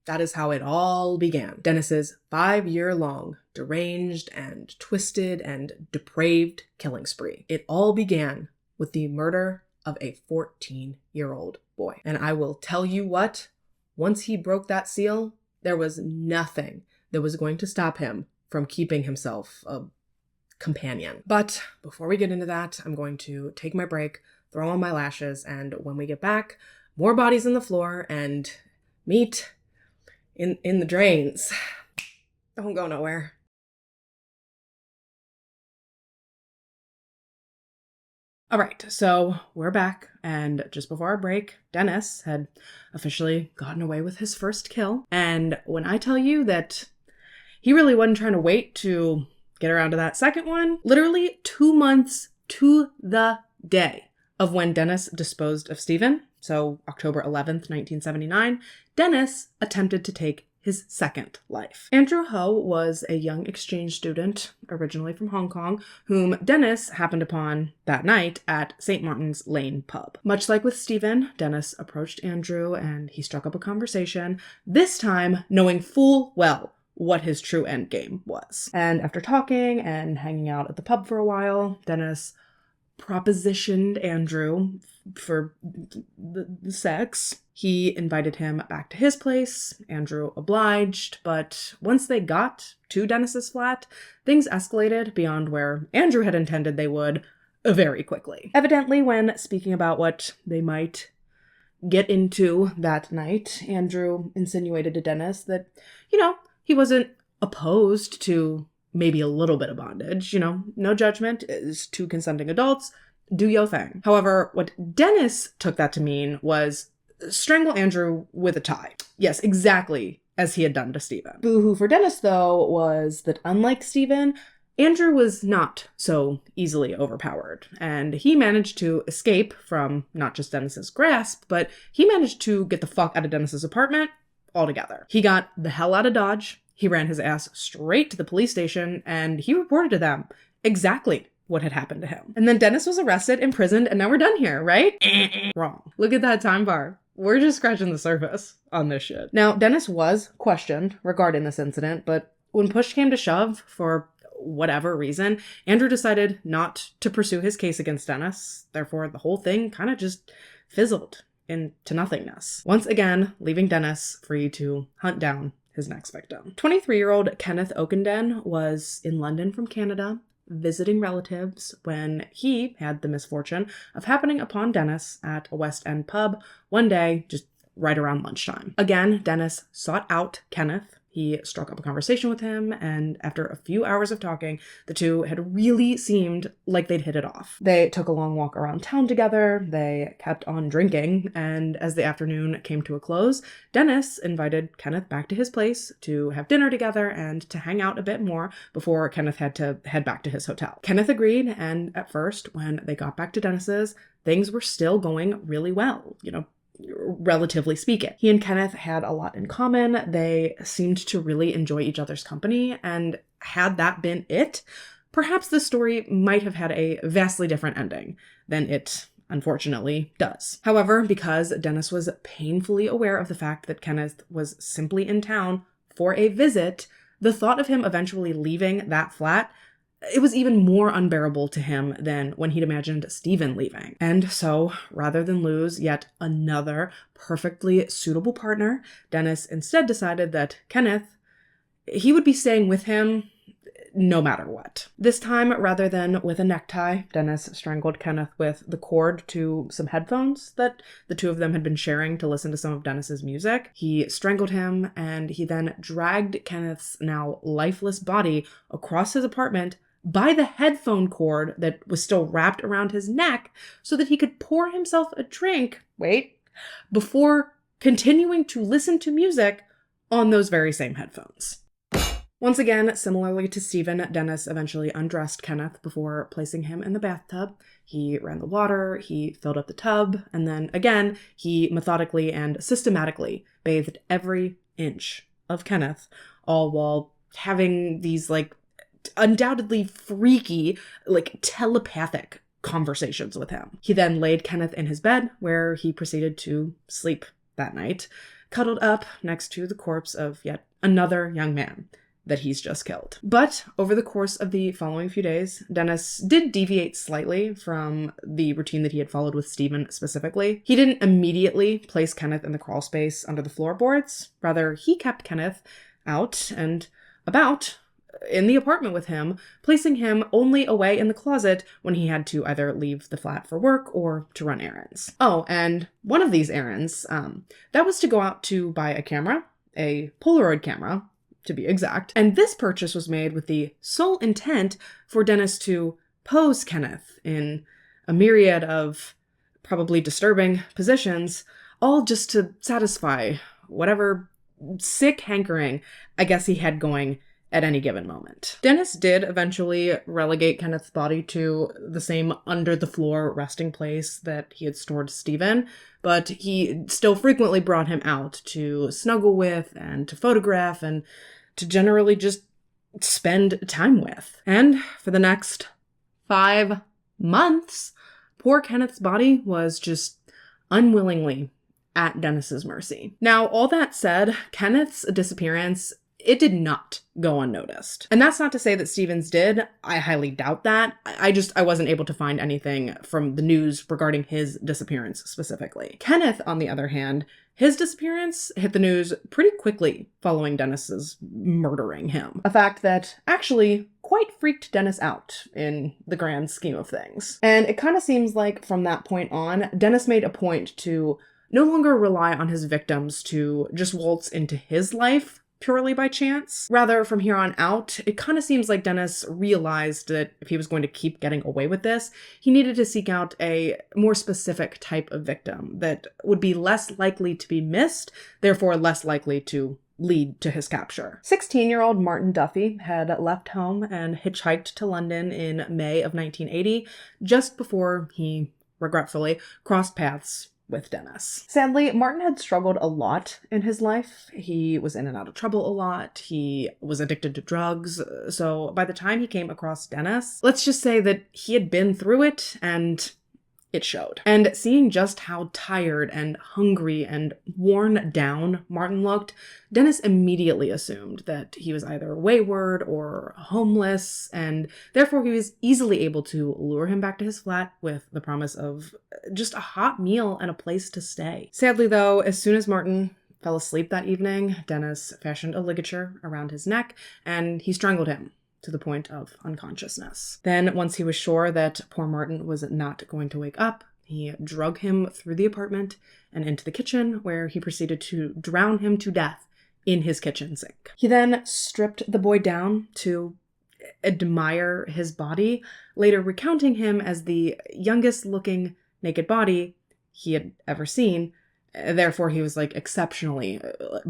that is how it all began. Dennis's 5-year-long, deranged and twisted and depraved killing spree. It all began with the murder of a 14-year-old boy. And I will tell you what, once he broke that seal, there was nothing that was going to stop him from keeping himself a companion. But before we get into that, I'm going to take my break, throw on my lashes, and when we get back, more bodies on the floor and meat in the drains. Don't go nowhere. All right, so we're back, and just before our break, Dennis had officially gotten away with his first kill. And when I tell you that he really wasn't trying to wait to get around to that second one, literally 2 months to the day of when Dennis disposed of Stephen, so October 11th, 1979, Dennis attempted to take his second life. Andrew Ho was a young exchange student, originally from Hong Kong, whom Dennis happened upon that night at St. Martin's Lane pub. Much like with Stephen, Dennis approached Andrew and he struck up a conversation, this time knowing full well what his true endgame was. And after talking and hanging out at the pub for a while, Dennis propositioned Andrew for the sex. He invited him back to his place. Andrew obliged, but once they got to Dennis's flat, things escalated beyond where Andrew had intended they would very quickly. Evidently, when speaking about what they might get into that night, Andrew insinuated to Dennis that, he wasn't opposed to maybe a little bit of bondage, no judgment, is two consenting adults, do your thing. However, what Dennis took that to mean was strangle Andrew with a tie. Yes, exactly as he had done to Stephen. Boo-hoo for Dennis, though, was that unlike Stephen, Andrew was not so easily overpowered, and he managed to escape from not just Dennis's grasp, but he managed to get the fuck out of Dennis's apartment altogether. He got the hell out of Dodge, he ran his ass straight to the police station, and he reported to them exactly what had happened to him. And then Dennis was arrested, imprisoned, and now we're done here, right? Wrong. Look at that time bar. We're just scratching the surface on this shit. Now, Dennis was questioned regarding this incident, but when push came to shove, for whatever reason, Andrew decided not to pursue his case against Dennis. Therefore, the whole thing kind of just fizzled into nothingness. Once again, leaving Dennis free to hunt down his next victim. 23-year-old Kenneth Oakenden was in London from Canada, visiting relatives, when he had the misfortune of happening upon Dennis at a West End pub one day, just right around lunchtime. Again, Dennis sought out Kenneth. He struck up a conversation with him, and after a few hours of talking, the two had really seemed like they'd hit it off. They took a long walk around town together, they kept on drinking, and as the afternoon came to a close, Dennis invited Kenneth back to his place to have dinner together and to hang out a bit more before Kenneth had to head back to his hotel. Kenneth agreed, and at first, when they got back to Dennis's, things were still going really well, relatively speaking. He and Kenneth had a lot in common. They seemed to really enjoy each other's company, and had that been it, perhaps the story might have had a vastly different ending than it unfortunately does. However, because Dennis was painfully aware of the fact that Kenneth was simply in town for a visit, the thought of him eventually leaving that flat, it was even more unbearable to him than when he'd imagined Stephen leaving. And so, rather than lose yet another perfectly suitable partner, Dennis instead decided that Kenneth, he would be staying with him no matter what. This time, rather than with a necktie, Dennis strangled Kenneth with the cord to some headphones that the two of them had been sharing to listen to some of Dennis's music. He strangled him, and he then dragged Kenneth's now lifeless body across his apartment by the headphone cord that was still wrapped around his neck so that he could pour himself a drink, before continuing to listen to music on those very same headphones. Once again, similarly to Stephen, Dennis eventually undressed Kenneth before placing him in the bathtub. He ran the water, he filled up the tub, and then again, he methodically and systematically bathed every inch of Kenneth, all while having these, undoubtedly freaky, telepathic conversations with him. He then laid Kenneth in his bed, where he proceeded to sleep that night, cuddled up next to the corpse of yet another young man that he's just killed. But over the course of the following few days, Dennis did deviate slightly from the routine that he had followed with Stephen specifically. He didn't immediately place Kenneth in the crawl space under the floorboards. Rather, he kept Kenneth out and about in the apartment with him, placing him only away in the closet when he had to either leave the flat for work or to run errands. Oh, and one of these errands, that was to go out to buy a camera, a Polaroid camera, to be exact. And this purchase was made with the sole intent for Dennis to pose Kenneth in a myriad of probably disturbing positions, all just to satisfy whatever sick hankering I guess he had going at any given moment. Dennis did eventually relegate Kenneth's body to the same under-the-floor resting place that he had stored Stephen, but he still frequently brought him out to snuggle with and to photograph and to generally just spend time with. And for the next 5 months, poor Kenneth's body was just unwillingly at Dennis's mercy. Now, all that said, Kenneth's disappearance, it did not go unnoticed. And that's not to say that Stevens did. I highly doubt that. I wasn't able to find anything from the news regarding his disappearance specifically. Kenneth, on the other hand, his disappearance hit the news pretty quickly following Dennis's murdering him. A fact that actually quite freaked Dennis out in the grand scheme of things. And it kind of seems like from that point on, Dennis made a point to no longer rely on his victims to just waltz into his life purely by chance. Rather, from here on out, it kind of seems like Dennis realized that if he was going to keep getting away with this, he needed to seek out a more specific type of victim that would be less likely to be missed, therefore less likely to lead to his capture. 16-year-old Martin Duffy had left home and hitchhiked to London in May of 1980, just before he, regretfully, crossed paths with Dennis. Sadly, Martin had struggled a lot in his life. He was in and out of trouble a lot. He was addicted to drugs. So by the time he came across Dennis, let's just say that he had been through it and it showed. And seeing just how tired and hungry and worn down Martin looked, Dennis immediately assumed that he was either wayward or homeless, and therefore he was easily able to lure him back to his flat with the promise of just a hot meal and a place to stay. Sadly though, as soon as Martin fell asleep that evening, Dennis fashioned a ligature around his neck and he strangled him to the point of unconsciousness. Then, once he was sure that poor Martin was not going to wake up, he drug him through the apartment and into the kitchen, where he proceeded to drown him to death in his kitchen sink. He then stripped the boy down to admire his body, later recounting him as the youngest looking naked body he had ever seen. Therefore, he was exceptionally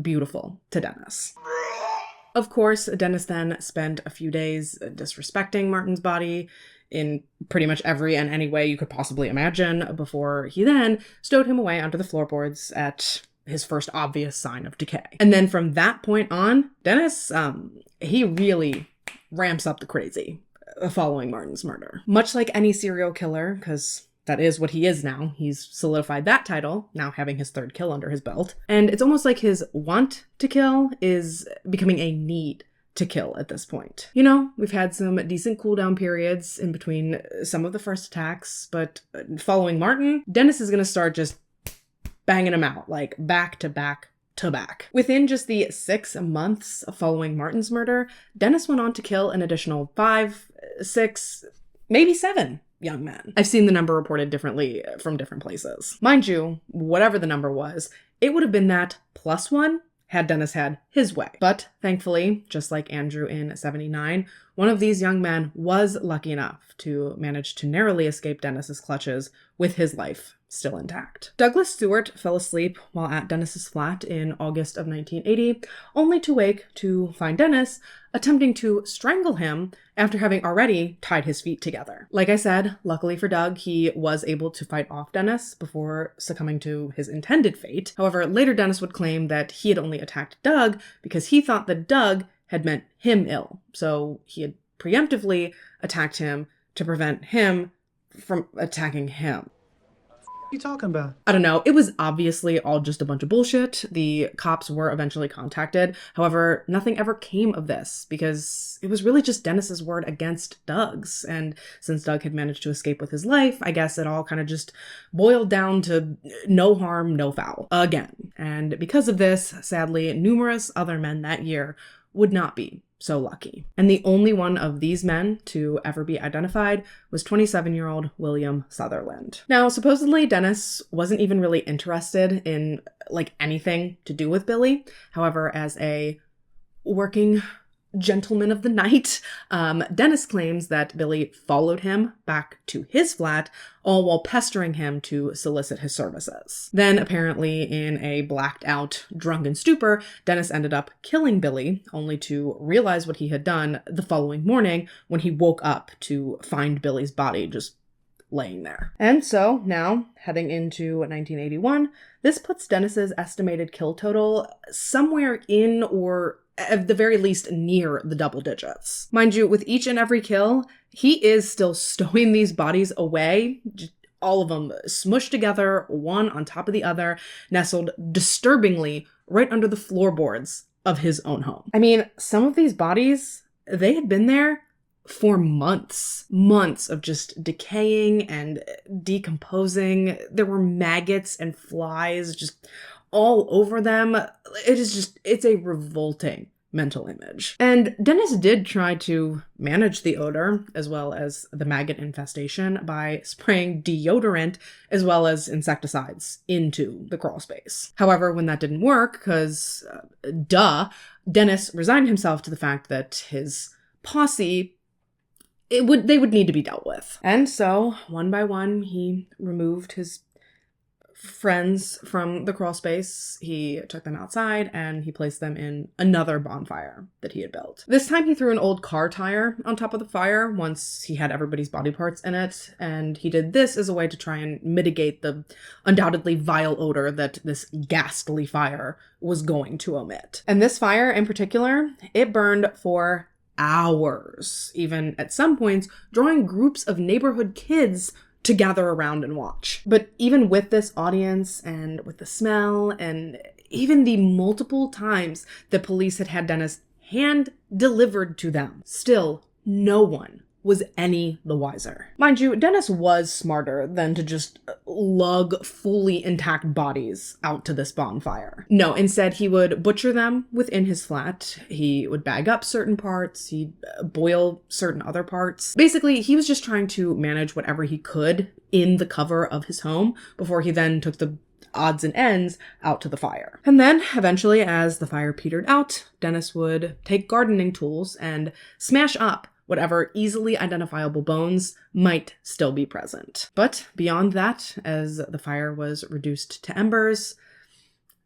beautiful to Dennis. Of course, Dennis then spent a few days disrespecting Martin's body in pretty much every and any way you could possibly imagine before he then stowed him away under the floorboards at his first obvious sign of decay. And then from that point on, Dennis, he really ramps up the crazy following Martin's murder. Much like any serial killer, because that is what he is now. He's solidified that title, now having his 3rd kill under his belt. And it's almost like his want to kill is becoming a need to kill at this point. You know, we've had some decent cooldown periods in between some of the first attacks, but following Martin, Dennis is going to start just banging him out, back to back to back. Within just the 6 months following Martin's murder, Dennis went on to kill an additional 5, 6, maybe 7 young men. I've seen the number reported differently from different places. Mind you, whatever the number was, it would have been that plus 1 had Dennis had his way. But thankfully, just like Andrew in 79, one of these young men was lucky enough to manage to narrowly escape Dennis's clutches with his life still intact. Douglas Stewart fell asleep while at Dennis's flat in August of 1980, only to wake to find Dennis attempting to strangle him after having already tied his feet together. Like I said, luckily for Doug, he was able to fight off Dennis before succumbing to his intended fate. However, later Dennis would claim that he had only attacked Doug because he thought that Doug had meant him ill. So he had preemptively attacked him to prevent him from attacking him. What are you talking about? I don't know. It was obviously all just a bunch of bullshit. The cops were eventually contacted. However, nothing ever came of this because it was really just Dennis's word against Doug's. And since Doug had managed to escape with his life, I guess it all kind of just boiled down to no harm, no foul again. And because of this, sadly, numerous other men that year would not be so lucky. And the only one of these men to ever be identified was 27-year-old William Sutherland. Now, supposedly Dennis wasn't even really interested in anything to do with Billy. However, as a working gentleman of the night, Dennis claims that Billy followed him back to his flat, all while pestering him to solicit his services. Then, apparently, in a blacked out, drunken stupor, Dennis ended up killing Billy, only to realize what he had done the following morning when he woke up to find Billy's body just laying there. And so, now, heading into 1981, this puts Dennis's estimated kill total somewhere in or at the very least near the double digits. Mind you, with each and every kill, he is still stowing these bodies away, all of them smushed together, one on top of the other, nestled disturbingly right under the floorboards of his own home. I mean, some of these bodies, they had been there for months of just decaying and decomposing. There were maggots and flies just all over them. It's a revolting mental image. And Dennis did try to manage the odor as well as the maggot infestation by spraying deodorant as well as insecticides into the crawl space. However, when that didn't work, because Dennis resigned himself to the fact that his posse they would need to be dealt with. And so, one by one, he removed his friends from the crawl space, he took them outside, and he placed them in another bonfire that he had built. This time he threw an old car tire on top of the fire once he had everybody's body parts in it, and he did this as a way to try and mitigate the undoubtedly vile odor that this ghastly fire was going to emit. And this fire in particular, it burned for hours, even at some points drawing groups of neighborhood kids to gather around and watch. But even with this audience and with the smell and even the multiple times that police had Dennis hand delivered to them, still no one was any the wiser. Mind you, Dennis was smarter than to just lug fully intact bodies out to this bonfire. No, instead he would butcher them within his flat, he would bag up certain parts, he'd boil certain other parts. Basically, he was just trying to manage whatever he could in the cover of his home before he then took the odds and ends out to the fire. And then, eventually, as the fire petered out, Dennis would take gardening tools and smash up whatever easily identifiable bones might still be present. But beyond that, as the fire was reduced to embers,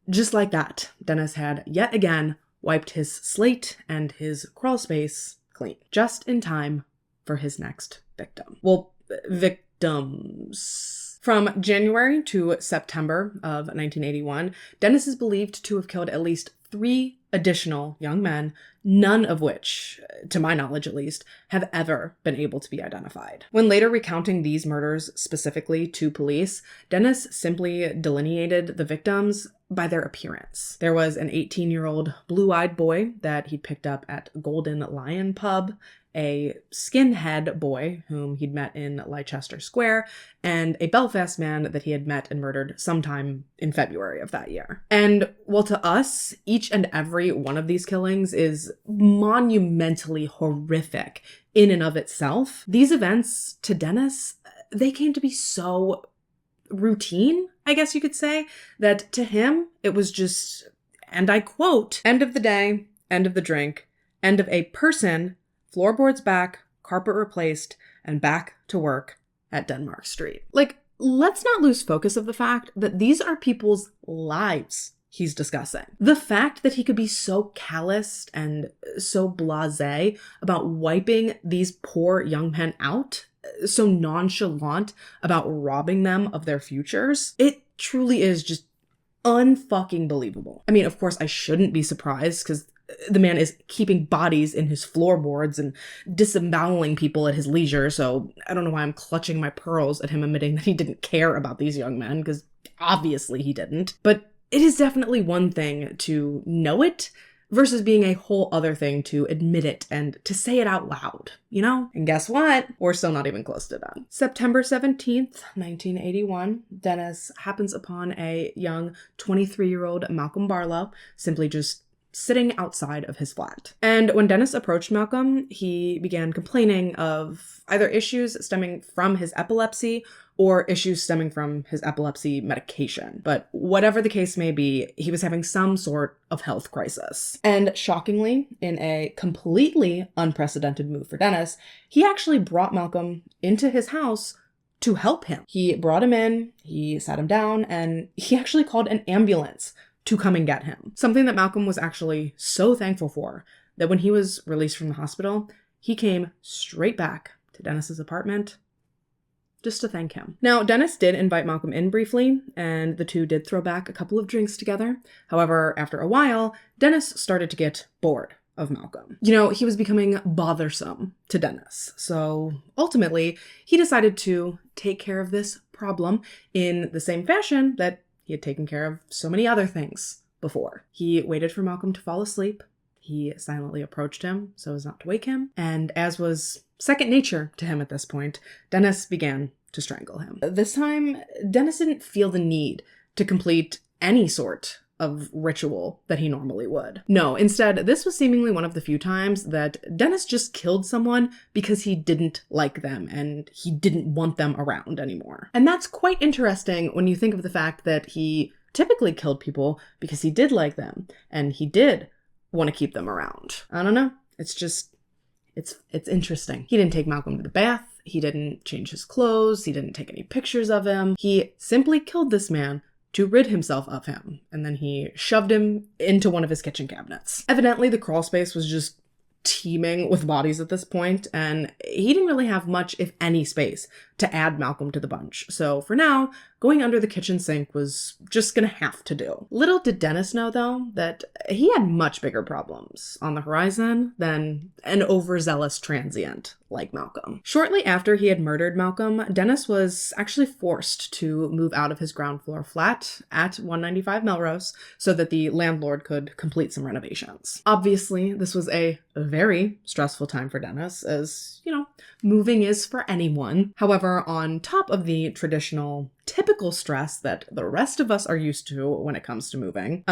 just like that, Dennis had yet again wiped his slate and his crawl space clean, just in time for his next victim. Well, victims. From January to September of 1981, Dennis is believed to have killed at least 3 additional young men, none of which, to my knowledge at least, have ever been able to be identified. When later recounting these murders specifically to police, Dennis simply delineated the victims by their appearance. There was an 18-year-old blue-eyed boy that he'd picked up at Golden Lion Pub, a skinhead boy whom he'd met in Leicester Square, and a Belfast man that he had met and murdered sometime in February of that year. And while to us, each and every one of these killings is monumentally horrific in and of itself, these events to Dennis, they came to be so routine, I guess you could say, that to him, it was just, and I quote, end of the day, end of the drink, end of a person, floorboards back, carpet replaced, and back to work at Denmark Street. Like, let's not lose focus of the fact that these are people's lives he's discussing. The fact that he could be so calloused and so blasé about wiping these poor young men out, so nonchalant about robbing them of their futures, it truly is just unfucking believable. I mean, of course, I shouldn't be surprised because the man is keeping bodies in his floorboards and disemboweling people at his leisure, so I don't know why I'm clutching my pearls at him admitting that he didn't care about these young men, because obviously he didn't. But it is definitely one thing to know it versus being a whole other thing to admit it and to say it out loud, you know? And guess what? We're still not even close to done. September 17th, 1981, Dennis happens upon a young 23-year-old Malcolm Barlow simply just sitting outside of his flat. And when Dennis approached Malcolm, he began complaining of either issues stemming from his epilepsy or issues stemming from his epilepsy medication. But whatever the case may be, he was having some sort of health crisis. And shockingly, in a completely unprecedented move for Dennis, he actually brought Malcolm into his house to help him. He brought him in, he sat him down, and he actually called an ambulance to come and get him. Something that Malcolm was actually so thankful for that when he was released from the hospital, he came straight back to Dennis's apartment just to thank him. Now, Dennis did invite Malcolm in briefly, and the two did throw back a couple of drinks together. However, after a while, Dennis started to get bored of Malcolm. You know, he was becoming bothersome to Dennis. So ultimately, he decided to take care of this problem in the same fashion that he had taken care of so many other things before. He waited for Malcolm to fall asleep. He silently approached him so as not to wake him. And as was second nature to him at this point, Dennis began to strangle him. This time, Dennis didn't feel the need to complete any sort of ritual that he normally would. No, instead, this was seemingly one of the few times that Dennis just killed someone because he didn't like them and he didn't want them around anymore. And that's quite interesting when you think of the fact that he typically killed people because he did like them and he did want to keep them around. I don't know. It's just, it's interesting. He didn't take Malcolm to the bath. He didn't change his clothes. He didn't take any pictures of him. He simply killed this man to rid himself of him, and then he shoved him into one of his kitchen cabinets. Evidently, the crawl space was just teeming with bodies at this point, and he didn't really have much, if any, space to add Malcolm to the bunch. So for now, going under the kitchen sink was just gonna have to do. Little did Dennis know, though, that he had much bigger problems on the horizon than an overzealous transient like Malcolm. Shortly after he had murdered Malcolm, Dennis was actually forced to move out of his ground floor flat at 195 Melrose so that the landlord could complete some renovations. Obviously, this was a very stressful time for Dennis, as, you know, moving is for anyone. However, on top of the traditional typical stress that the rest of us are used to when it comes to moving,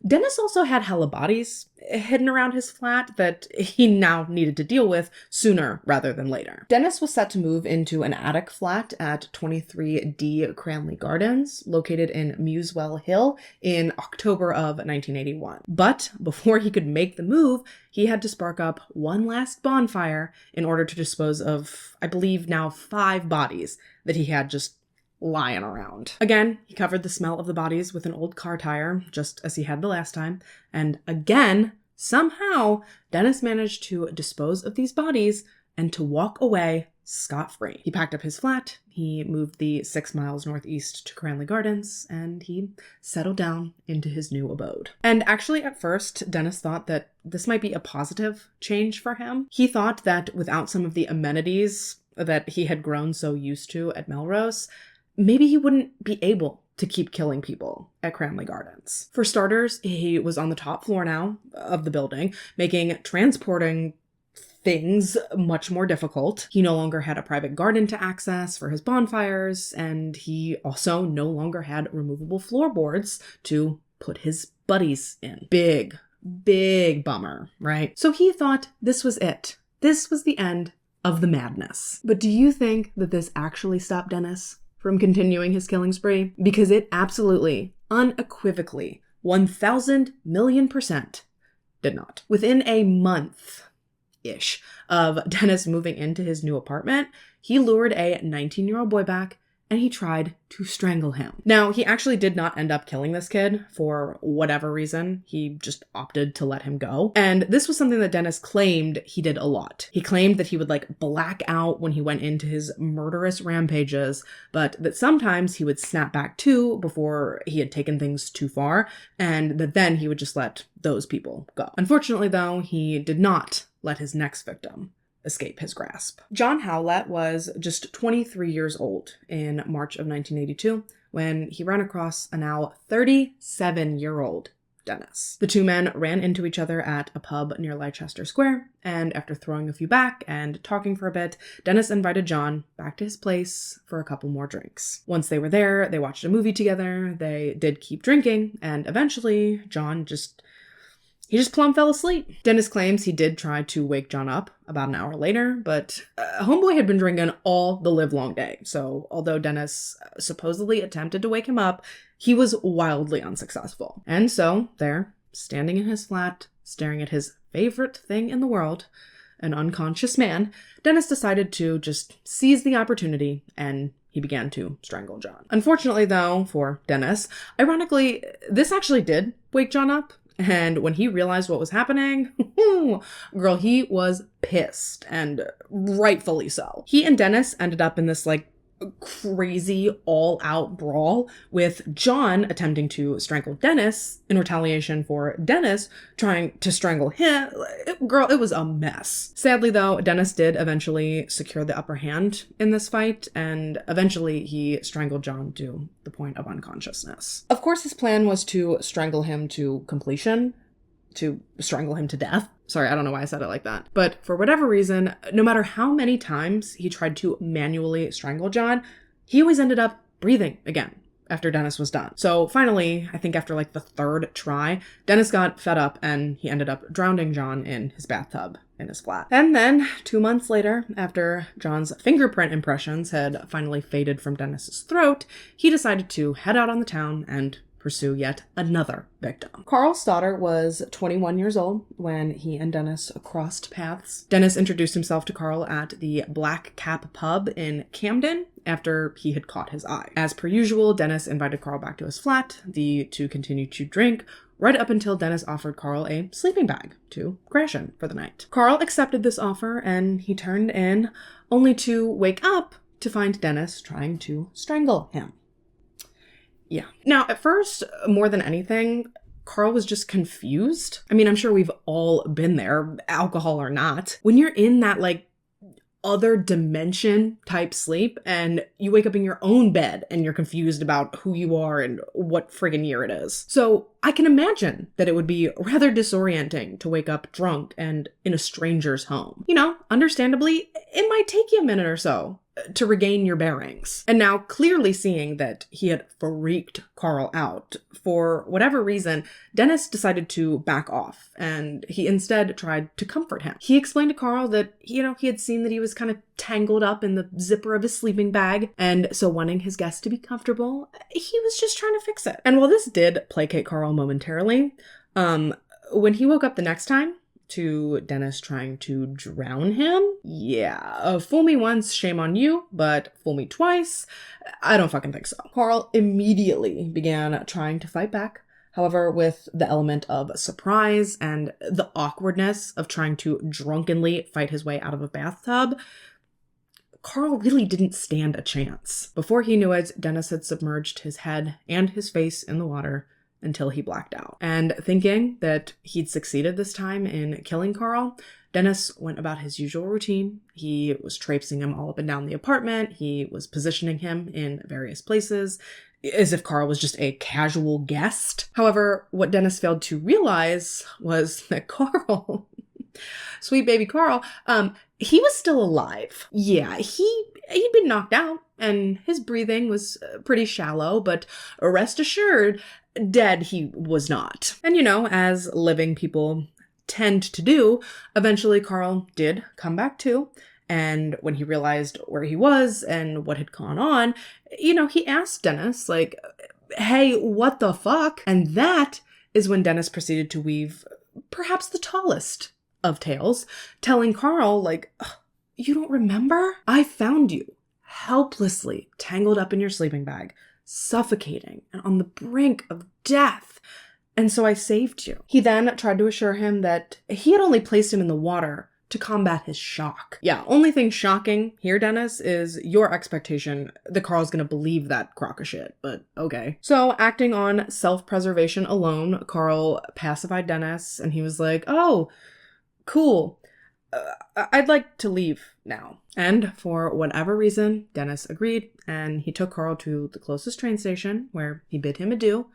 Dennis also had hella bodies hidden around his flat that he now needed to deal with sooner rather than later. Dennis was set to move into an attic flat at 23D Cranley Gardens, located in Muswell Hill, in October of 1981. But before he could make the move, he had to spark up one last bonfire in order to dispose of, I believe now 5 bodies that he had just lying around. Again, he covered the smell of the bodies with an old car tire, just as he had the last time. And again, somehow, Dennis managed to dispose of these bodies and to walk away scot-free. He packed up his flat, he moved the 6 miles northeast to Cranley Gardens, and he settled down into his new abode. And actually, at first, Dennis thought that this might be a positive change for him. He thought that without some of the amenities that he had grown so used to at Melrose, maybe he wouldn't be able to keep killing people at Cranley Gardens. For starters, he was on the top floor now of the building, making transporting things much more difficult. He no longer had a private garden to access for his bonfires, and he also no longer had removable floorboards to put his buddies in. Big bummer, right? So he thought this was it. This was the end of the madness. But do you think that this actually stopped Dennis from continuing his killing spree? Because it absolutely, unequivocally, 1,000,000,000% did not. Within a month-ish of Dennis moving into his new apartment, he lured a 19-year-old boy back and he tried to strangle him. Now, he actually did not end up killing this kid for whatever reason. He just opted to let him go. And this was something that Dennis claimed he did a lot. He claimed that he would black out when he went into his murderous rampages, but that sometimes he would snap back too before he had taken things too far, and that then he would just let those people go. Unfortunately, though, he did not let his next victim escape his grasp. John Howlett was just 23 years old in March of 1982 when he ran across a now 37-year-old Dennis. The two men ran into each other at a pub near Leicester Square, and after throwing a few back and talking for a bit, Dennis invited John back to his place for a couple more drinks. Once they were there, they watched a movie together, they did keep drinking, and eventually John just plumb fell asleep. Dennis claims he did try to wake John up about an hour later, but homeboy had been drinking all the livelong day. So although Dennis supposedly attempted to wake him up, he was wildly unsuccessful. And so there, standing in his flat, staring at his favorite thing in the world, an unconscious man, Dennis decided to just seize the opportunity and he began to strangle John. Unfortunately, though, for Dennis, ironically, this actually did wake John up. And when he realized what was happening, girl, he was pissed, and rightfully so. He and Dennis ended up in this crazy all-out brawl, with John attempting to strangle Dennis in retaliation for Dennis trying to strangle him. Girl, it was a mess. Sadly, though, Dennis did eventually secure the upper hand in this fight, and eventually he strangled John to the point of unconsciousness. Of course, his plan was to strangle him to completion, to strangle him to death. Sorry, I don't know why I said it like that. But for whatever reason, no matter how many times he tried to manually strangle John, he always ended up breathing again after Dennis was done. So finally, I think after the third try, Dennis got fed up and he ended up drowning John in his bathtub in his flat. And then 2 months later, after John's fingerprint impressions had finally faded from Dennis's throat, he decided to head out on the town and pursue yet another victim. Carl Stoddard was 21 years old when he and Dennis crossed paths. Dennis introduced himself to Carl at the Black Cap pub in Camden after he had caught his eye. As per usual, Dennis invited Carl back to his flat. The two continued to drink right up until Dennis offered Carl a sleeping bag to crash in for the night. Carl accepted this offer and he turned in, only to wake up to find Dennis trying to strangle him. Yeah. Now, at first, more than anything, Carl was just confused. I mean, I'm sure we've all been there, alcohol or not. When you're in that, other dimension type sleep and you wake up in your own bed and you're confused about who you are and what friggin' year it is. So I can imagine that it would be rather disorienting to wake up drunk and in a stranger's home. Understandably, it might take you a minute or so to regain your bearings. And now, clearly seeing that he had freaked Carl out, for whatever reason, Dennis decided to back off, and he instead tried to comfort him. He explained to Carl that, he had seen that he was kind of tangled up in the zipper of his sleeping bag, and so wanting his guest to be comfortable, he was just trying to fix it. And while this did placate Carl momentarily, when he woke up the next time, to Dennis trying to drown him? Yeah, fool me once, shame on you, but fool me twice? I don't fucking think so. Carl immediately began trying to fight back, however, with the element of surprise and the awkwardness of trying to drunkenly fight his way out of a bathtub. Carl really didn't stand a chance. Before he knew it, Dennis had submerged his head and his face in the water until he blacked out. And thinking that he'd succeeded this time in killing Carl, Dennis went about his usual routine. He was traipsing him all up and down the apartment. He was positioning him in various places, as if Carl was just a casual guest. However, what Dennis failed to realize was that Carl, sweet baby Carl, he was still alive. Yeah, he'd been knocked out, and his breathing was pretty shallow, but rest assured, dead he was not. And as living people tend to do, eventually Carl did come back to. And when he realized where he was and what had gone on, he asked Dennis, like, hey, what the fuck? And that is when Dennis proceeded to weave perhaps the tallest of tales, telling Carl, like, you don't remember? I found you helplessly tangled up in your sleeping bag, suffocating and on the brink of death. And so I saved you. He then tried to assure him that he had only placed him in the water to combat his shock. Yeah, only thing shocking here, Dennis, is your expectation that Carl's gonna believe that crock of shit, but okay. So, acting on self-preservation alone, Carl pacified Dennis, and he was like, oh, cool. I'd like to leave now. And for whatever reason, Dennis agreed, and he took Carl to the closest train station, where he bid him adieu,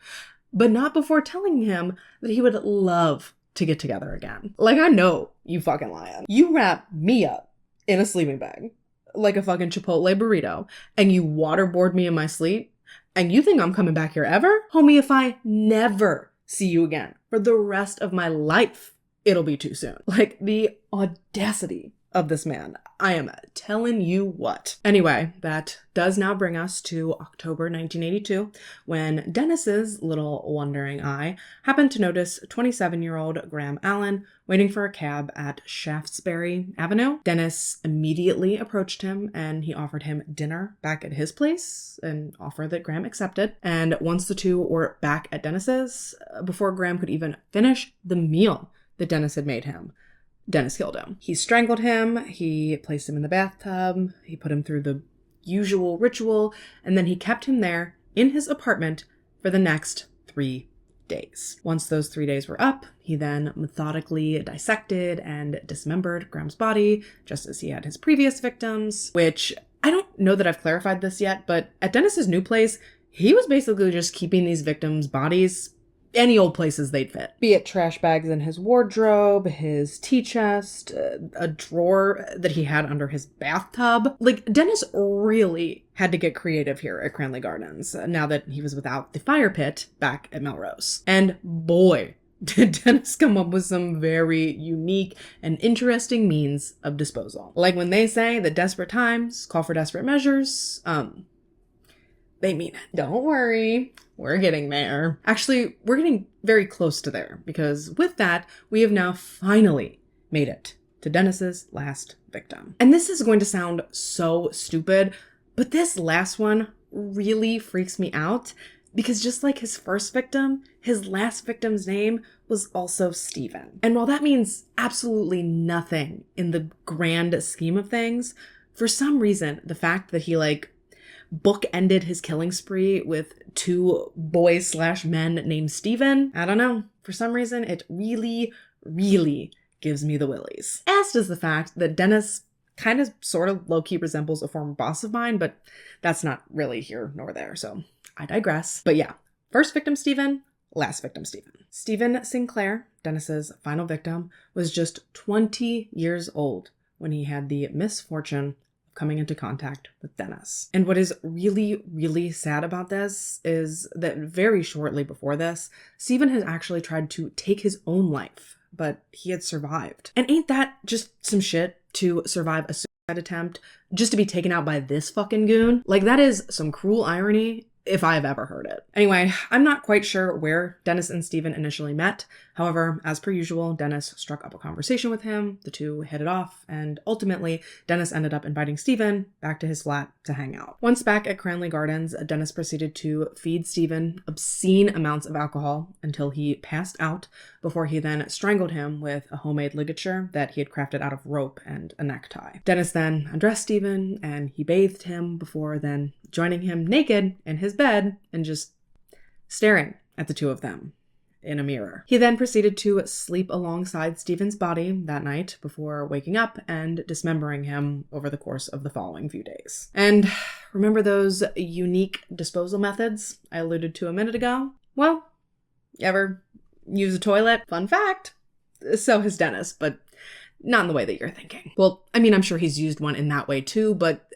but not before telling him that he would love to get together again. Like, I know you fucking lying. You wrap me up in a sleeping bag like a fucking Chipotle burrito, and you waterboard me in my sleep, and you think I'm coming back here ever? Homie, if I never see you again for the rest of my life, it'll be too soon. Like, the audacity of this man. I am telling you what. Anyway, that does now bring us to October 1982, when Dennis's little wondering eye happened to notice 27-year-old Graham Allen waiting for a cab at Shaftesbury Avenue. Dennis immediately approached him, and he offered him dinner back at his place, an offer that Graham accepted. And once the two were back at Dennis's, before Graham could even finish the meal that Dennis had made him, Dennis killed him. He strangled him, he placed him in the bathtub, he put him through the usual ritual, and then he kept him there in his apartment for the next 3 days. Once those 3 days were up, he then methodically dissected and dismembered Graham's body, just as he had his previous victims, which I don't know that I've clarified this yet, but at Dennis's new place, he was basically just keeping these victims' bodies any old places they'd fit. Be it trash bags in his wardrobe, his tea chest, a drawer that he had under his bathtub. Like, Dennis really had to get creative here at Cranley Gardens, now that he was without the fire pit back at Melrose. And boy, did Dennis come up with some very unique and interesting means of disposal. Like when they say that desperate times call for desperate measures, they mean it. Don't worry, we're getting there. Actually, we're getting very close to there, because with that, we have now finally made it to Dennis's last victim. And this is going to sound so stupid, but this last one really freaks me out, because just like his first victim, his last victim's name was also Stephen. And while that means absolutely nothing in the grand scheme of things, for some reason, the fact that he bookended his killing spree with 2 boys/men named Stephen, I don't know. For some reason, it really, really gives me the willies. As does the fact that Dennis kind of sort of low-key resembles a former boss of mine, but that's not really here nor there, so I digress. But yeah, first victim Stephen, last victim Stephen. Stephen Sinclair, Dennis's final victim, was just 20 years old when he had the misfortune coming into contact with Dennis. And what is really, really sad about this is that very shortly before this, Stephen had actually tried to take his own life, but he had survived. And ain't that just some shit to survive a suicide attempt just to be taken out by this fucking goon? Like, that is some cruel irony if I've ever heard it. Anyway, I'm not quite sure where Dennis and Stephen initially met. However, as per usual, Dennis struck up a conversation with him, the two hit it off, and ultimately, Dennis ended up inviting Stephen back to his flat to hang out. Once back at Cranley Gardens, Dennis proceeded to feed Stephen obscene amounts of alcohol until he passed out, before he then strangled him with a homemade ligature that he had crafted out of rope and a necktie. Dennis then undressed Stephen, and he bathed him before then joining him naked in his bed and just staring at the two of them in a mirror. He then proceeded to sleep alongside Stephen's body that night before waking up and dismembering him over the course of the following few days. And remember those unique disposal methods I alluded to a minute ago? Well, ever use a toilet? Fun fact, so has Dennis, but not in the way that you're thinking. Well, I mean, I'm sure he's used one in that way too, but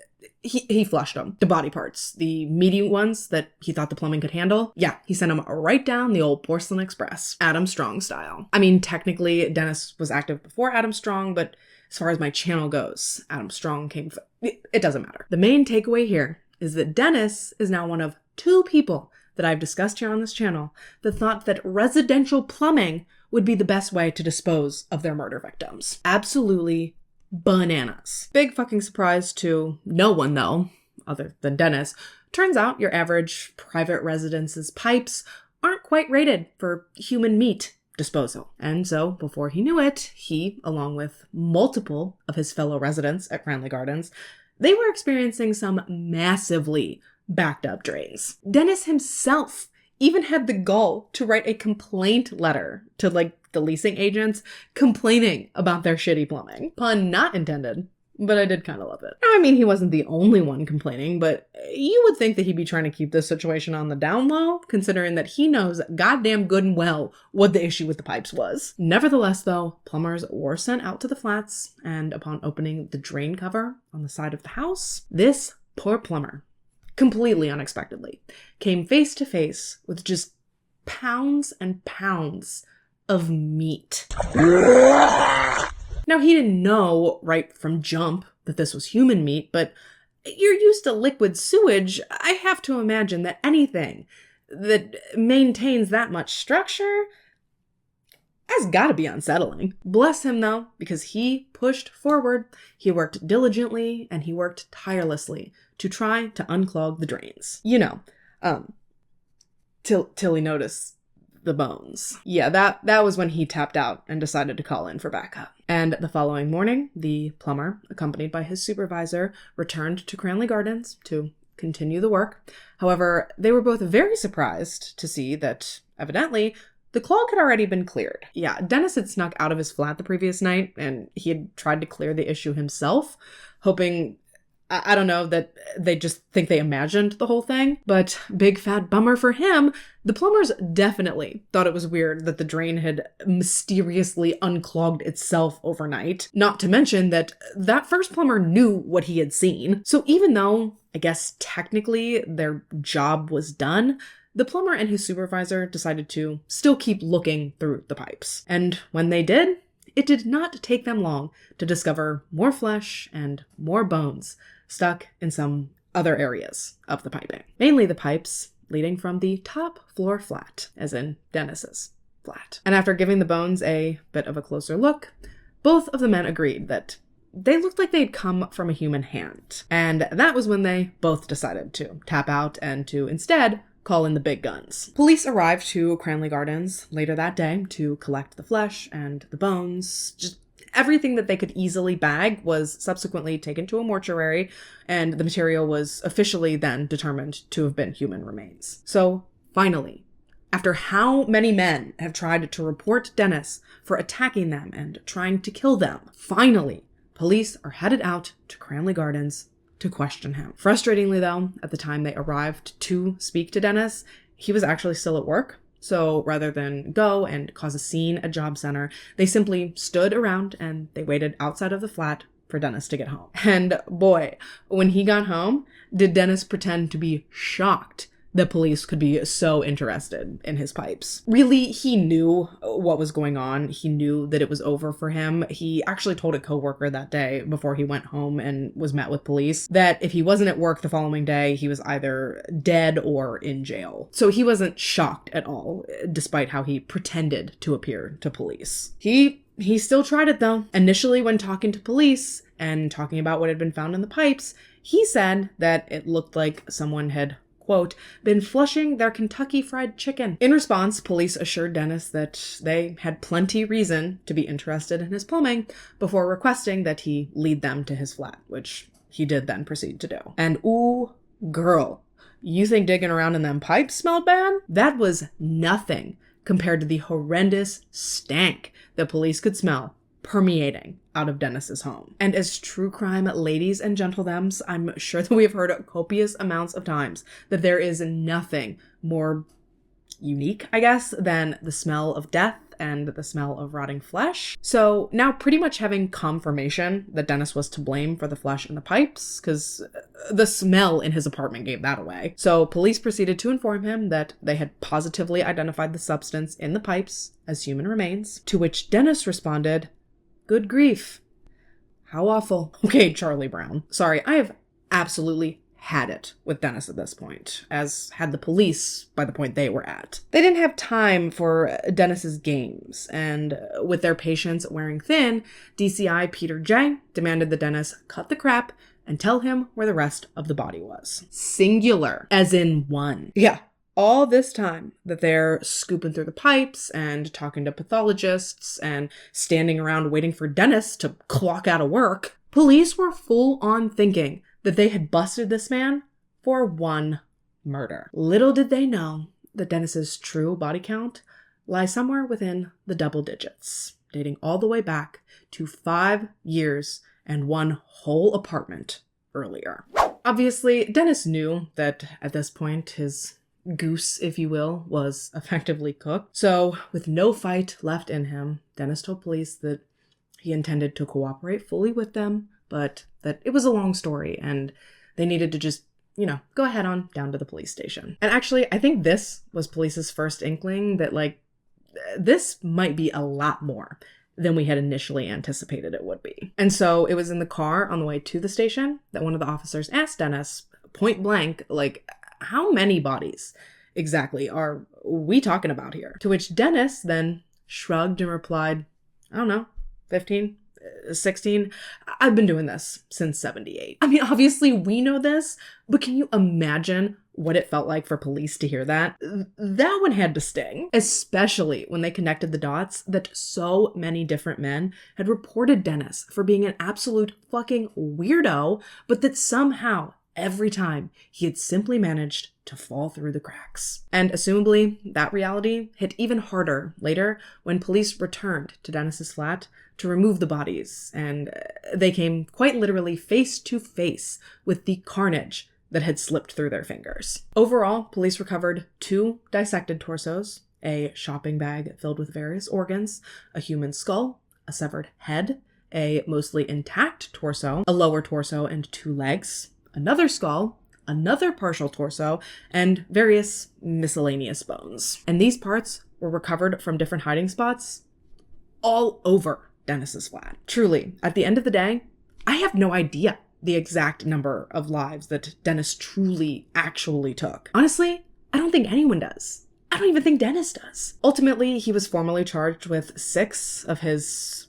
he flushed them. The body parts, the meaty ones that he thought the plumbing could handle. Yeah, he sent them right down the old Porcelain Express, Adam Strong style. I mean, technically, Dennis was active before Adam Strong, but as far as my channel goes, Adam Strong came. It doesn't matter. The main takeaway here is that Dennis is now one of 2 people that I've discussed here on this channel that thought that residential plumbing would be the best way to dispose of their murder victims. Absolutely bananas. Big fucking surprise to no one, though, other than Dennis. Turns out your average private residence's pipes aren't quite rated for human meat disposal. And so, before he knew it, he, along with multiple of his fellow residents at Cranley Gardens, they were experiencing some massively backed up drains. Dennis himself even had the gall to write a complaint letter to, the leasing agents complaining about their shitty plumbing. Pun not intended, but I did kind of love it. I mean, he wasn't the only one complaining, but you would think that he'd be trying to keep this situation on the down low, considering that he knows goddamn good and well what the issue with the pipes was. Nevertheless, though, plumbers were sent out to the flats, and upon opening the drain cover on the side of the house, this poor plumber, completely unexpectedly, came face to face with just pounds and pounds of meat. Now, he didn't know right from jump that this was human meat, but you're used to liquid sewage. I have to imagine that anything that maintains that much structure has got to be unsettling. Bless him, though, because he pushed forward. He worked diligently and he worked tirelessly to try to unclog the drains. Till he noticed the bones. Yeah, that was when he tapped out and decided to call in for backup. And the following morning, the plumber, accompanied by his supervisor, returned to Cranley Gardens to continue the work. However, they were both very surprised to see that, evidently, the clog had already been cleared. Yeah, Dennis had snuck out of his flat the previous night, and he had tried to clear the issue himself, hoping, I don't know, that they just think they imagined the whole thing. But big fat bummer for him, the plumbers definitely thought it was weird that the drain had mysteriously unclogged itself overnight. Not to mention that first plumber knew what he had seen. So even though, I guess technically their job was done, the plumber and his supervisor decided to still keep looking through the pipes. And when they did, it did not take them long to discover more flesh and more bones stuck in some other areas of the piping. Mainly the pipes leading from the top floor flat, as in Dennis's flat. And after giving the bones a bit of a closer look, both of the men agreed that they looked like they'd come from a human hand. And that was when they both decided to tap out and to instead call in the big guns. Police arrived to Cranley Gardens later that day to collect the flesh and the bones. Just everything that they could easily bag was subsequently taken to a mortuary, and the material was officially then determined to have been human remains. So, finally, after how many men have tried to report Dennis for attacking them and trying to kill them, finally, police are headed out to Cranley Gardens to question him. Frustratingly, though, at the time they arrived to speak to Dennis, he was actually still at work. So rather than go and cause a scene at Job Center, they simply stood around and they waited outside of the flat for Dennis to get home. And boy, when he got home, did Dennis pretend to be shocked the police could be so interested in his pipes. Really, he knew what was going on. He knew that it was over for him. He actually told a coworker that day before he went home and was met with police that if he wasn't at work the following day, he was either dead or in jail. So he wasn't shocked at all, despite how he pretended to appear to police. He still tried it though. Initially, when talking to police and talking about what had been found in the pipes, he said that it looked like someone had, quote, been flushing their Kentucky Fried Chicken. In response, police assured Dennis that they had plenty reason to be interested in his plumbing before requesting that he lead them to his flat, which he did then proceed to do. And ooh, girl, you think digging around in them pipes smelled bad? That was nothing compared to the horrendous stank that police could smell permeating out of Dennis's home. And as true crime ladies and gentlethems, I'm sure that we have heard copious amounts of times that there is nothing more unique, I guess, than the smell of death and the smell of rotting flesh. So now, pretty much having confirmation that Dennis was to blame for the flesh in the pipes, because the smell in his apartment gave that away. So police proceeded to inform him that they had positively identified the substance in the pipes as human remains, to which Dennis responded, "Good grief. How awful." Okay, Charlie Brown. Sorry, I have absolutely had it with Dennis at this point, as had the police by the point they were at. They didn't have time for Dennis's games, and with their patience wearing thin, DCI Peter J. demanded that Dennis cut the crap and tell him where the rest of the body was. Singular, as in one. Yeah. All this time that they're scooping through the pipes and talking to pathologists and standing around waiting for Dennis to clock out of work, police were full on thinking that they had busted this man for one murder. Little did they know that Dennis's true body count lies somewhere within the double digits, dating all the way back to 5 years and one whole apartment earlier. Obviously, Dennis knew that at this point his goose, if you will, was effectively cooked. So, with no fight left in him, Dennis told police that he intended to cooperate fully with them, but that it was a long story and they needed to just, go ahead on down to the police station. And actually, I think this was police's first inkling that, this might be a lot more than we had initially anticipated it would be. And so it was in the car on the way to the station that one of the officers asked Dennis, point blank, how many bodies exactly are we talking about here? To which Dennis then shrugged and replied, I don't know, 15, 16. I've been doing this since 78. I mean, obviously we know this, but can you imagine what it felt like for police to hear that? That one had to sting, especially when they connected the dots that so many different men had reported Dennis for being an absolute fucking weirdo, but that somehow every time he had simply managed to fall through the cracks. And assumably, that reality hit even harder later when police returned to Dennis's flat to remove the bodies, and they came quite literally face to face with the carnage that had slipped through their fingers. Overall, police recovered 2 dissected torsos, a shopping bag filled with various organs, a human skull, a severed head, a mostly intact torso, a lower torso and 2 legs, another skull, another partial torso, and various miscellaneous bones. And these parts were recovered from different hiding spots all over Dennis's flat. Truly, at the end of the day, I have no idea the exact number of lives that Dennis truly actually took. Honestly, I don't think anyone does. I don't even think Dennis does. Ultimately, he was formally charged with 6 of his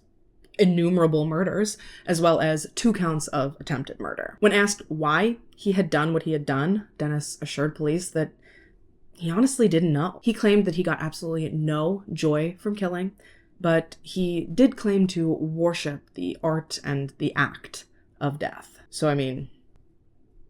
innumerable murders, as well as 2 counts of attempted murder. When asked why he had done what he had done, Dennis assured police that he honestly didn't know. He claimed that he got absolutely no joy from killing, but he did claim to worship the art and the act of death. So, I mean,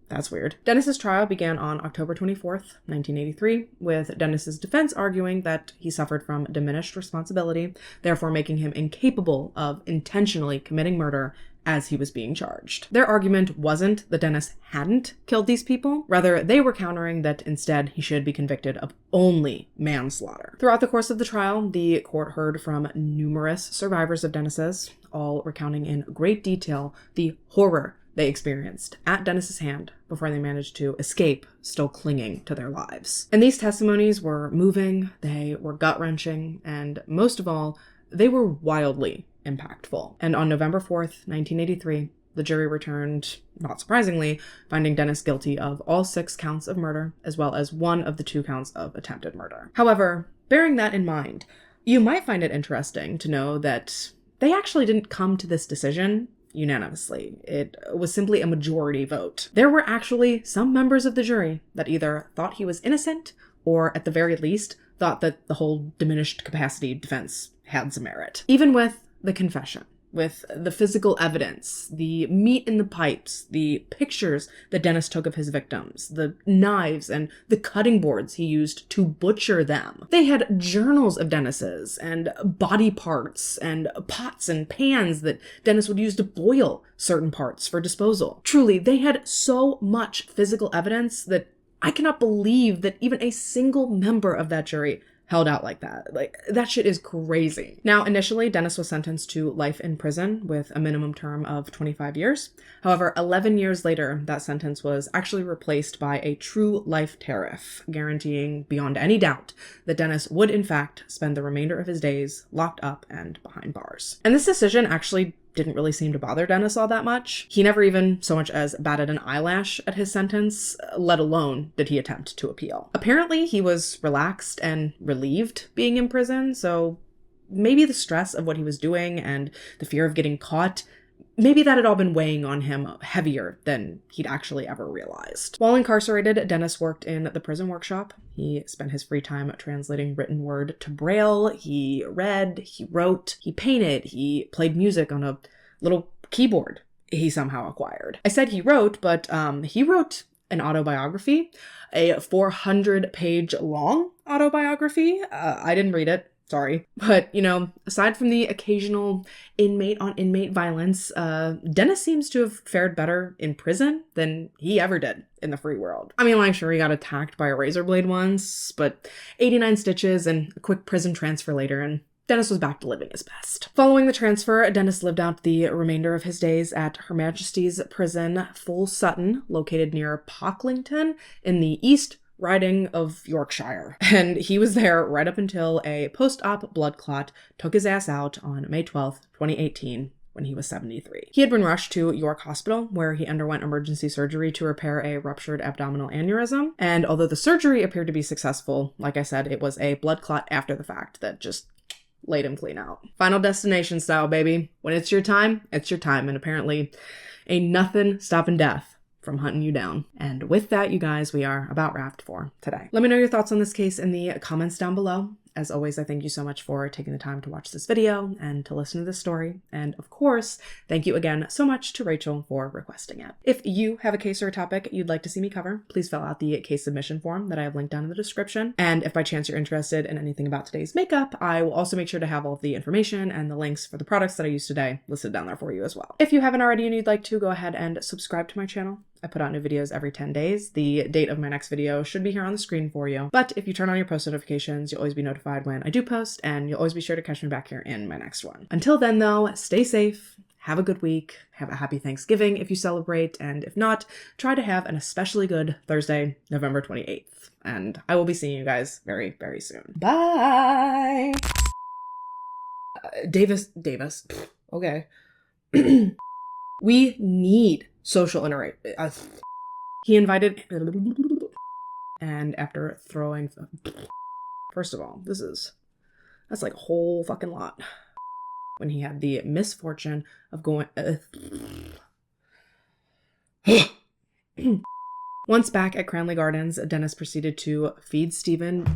that's weird. Dennis's trial began on October 24th, 1983, with Dennis's defense arguing that he suffered from diminished responsibility, therefore making him incapable of intentionally committing murder as he was being charged. Their argument wasn't that Dennis hadn't killed these people. Rather, they were countering that instead he should be convicted of only manslaughter. Throughout the course of the trial, the court heard from numerous survivors of Dennis's, all recounting in great detail the horror they experienced at Dennis's hand before they managed to escape, still clinging to their lives. And these testimonies were moving, they were gut-wrenching, and most of all, they were wildly impactful. And on November 4th, 1983, the jury returned, not surprisingly, finding Dennis guilty of all 6 counts of murder, as well as 1 of the 2 counts of attempted murder. However, bearing that in mind, you might find it interesting to know that they actually didn't come to this decision unanimously. It was simply a majority vote. There were actually some members of the jury that either thought he was innocent, or at the very least, thought that the whole diminished capacity defense had some merit. Even with the confession, with the physical evidence, the meat in the pipes, the pictures that Dennis took of his victims, the knives and the cutting boards he used to butcher them. They had journals of Dennis's and body parts and pots and pans that Dennis would use to boil certain parts for disposal. Truly, they had so much physical evidence that I cannot believe that even a single member of that jury held out like that. Like, that shit is crazy. Now, initially, Dennis was sentenced to life in prison with a minimum term of 25 years. However, 11 years later, that sentence was actually replaced by a true life tariff, guaranteeing beyond any doubt that Dennis would, in fact, spend the remainder of his days locked up and behind bars. And this decision actually didn't really seem to bother Dennis all that much. He never even so much as batted an eyelash at his sentence, let alone did he attempt to appeal. Apparently, he was relaxed and relieved being in prison, so maybe the stress of what he was doing and the fear of getting caught, maybe that had all been weighing on him heavier than he'd actually ever realized. While incarcerated, Dennis worked in the prison workshop. He spent his free time translating written word to Braille. He read, he wrote, he painted, he played music on a little keyboard he somehow acquired. I said he wrote, but he wrote an autobiography, a 400-page long autobiography. I didn't read it. Sorry. But, you know, aside from the occasional inmate-on-inmate violence, Dennis seems to have fared better in prison than he ever did in the free world. I mean, like, sure, he got attacked by a razor blade once, but 89 stitches and a quick prison transfer later, and Dennis was back to living his best. Following the transfer, Dennis lived out the remainder of his days at Her Majesty's Prison, Full Sutton, located near Pocklington in the East Riding of Yorkshire. And he was there right up until a post-op blood clot took his ass out on May 12th, 2018, when he was 73. He had been rushed to York Hospital, where he underwent emergency surgery to repair a ruptured abdominal aneurysm. And although the surgery appeared to be successful, like I said, it was a blood clot after the fact that just laid him clean out. Final Destination style, baby. When it's your time, it's your time. And apparently ain't nothing stopping death from hunting you down. And with that, you guys, we are about wrapped for today. Let me know your thoughts on this case in the comments down below. As always, I thank you so much for taking the time to watch this video and to listen to this story. And of course, thank you again so much to Rachel for requesting it. If you have a case or a topic you'd like to see me cover, please fill out the case submission form that I have linked down in the description. And if by chance you're interested in anything about today's makeup, I will also make sure to have all of the information and the links for the products that I used today listed down there for you as well. If you haven't already and you'd like to, go ahead and subscribe to my channel. I put out new videos every 10 days. The date of my next video should be here on the screen for you. But if you turn on your post notifications, you'll always be notified when I do post, and you'll always be sure to catch me back here in my next one. Until then, though, stay safe, have a good week, have a happy Thanksgiving if you celebrate, and if not, try to have an especially good Thursday, November 28th. And I will be seeing you guys very, very soon. Bye! Davis. Okay. We need social interaction. He invited, and after throwing, first of all, that's like a whole fucking lot. When he had the misfortune of going, once back at Cranley Gardens, Dennis proceeded to feed Stephen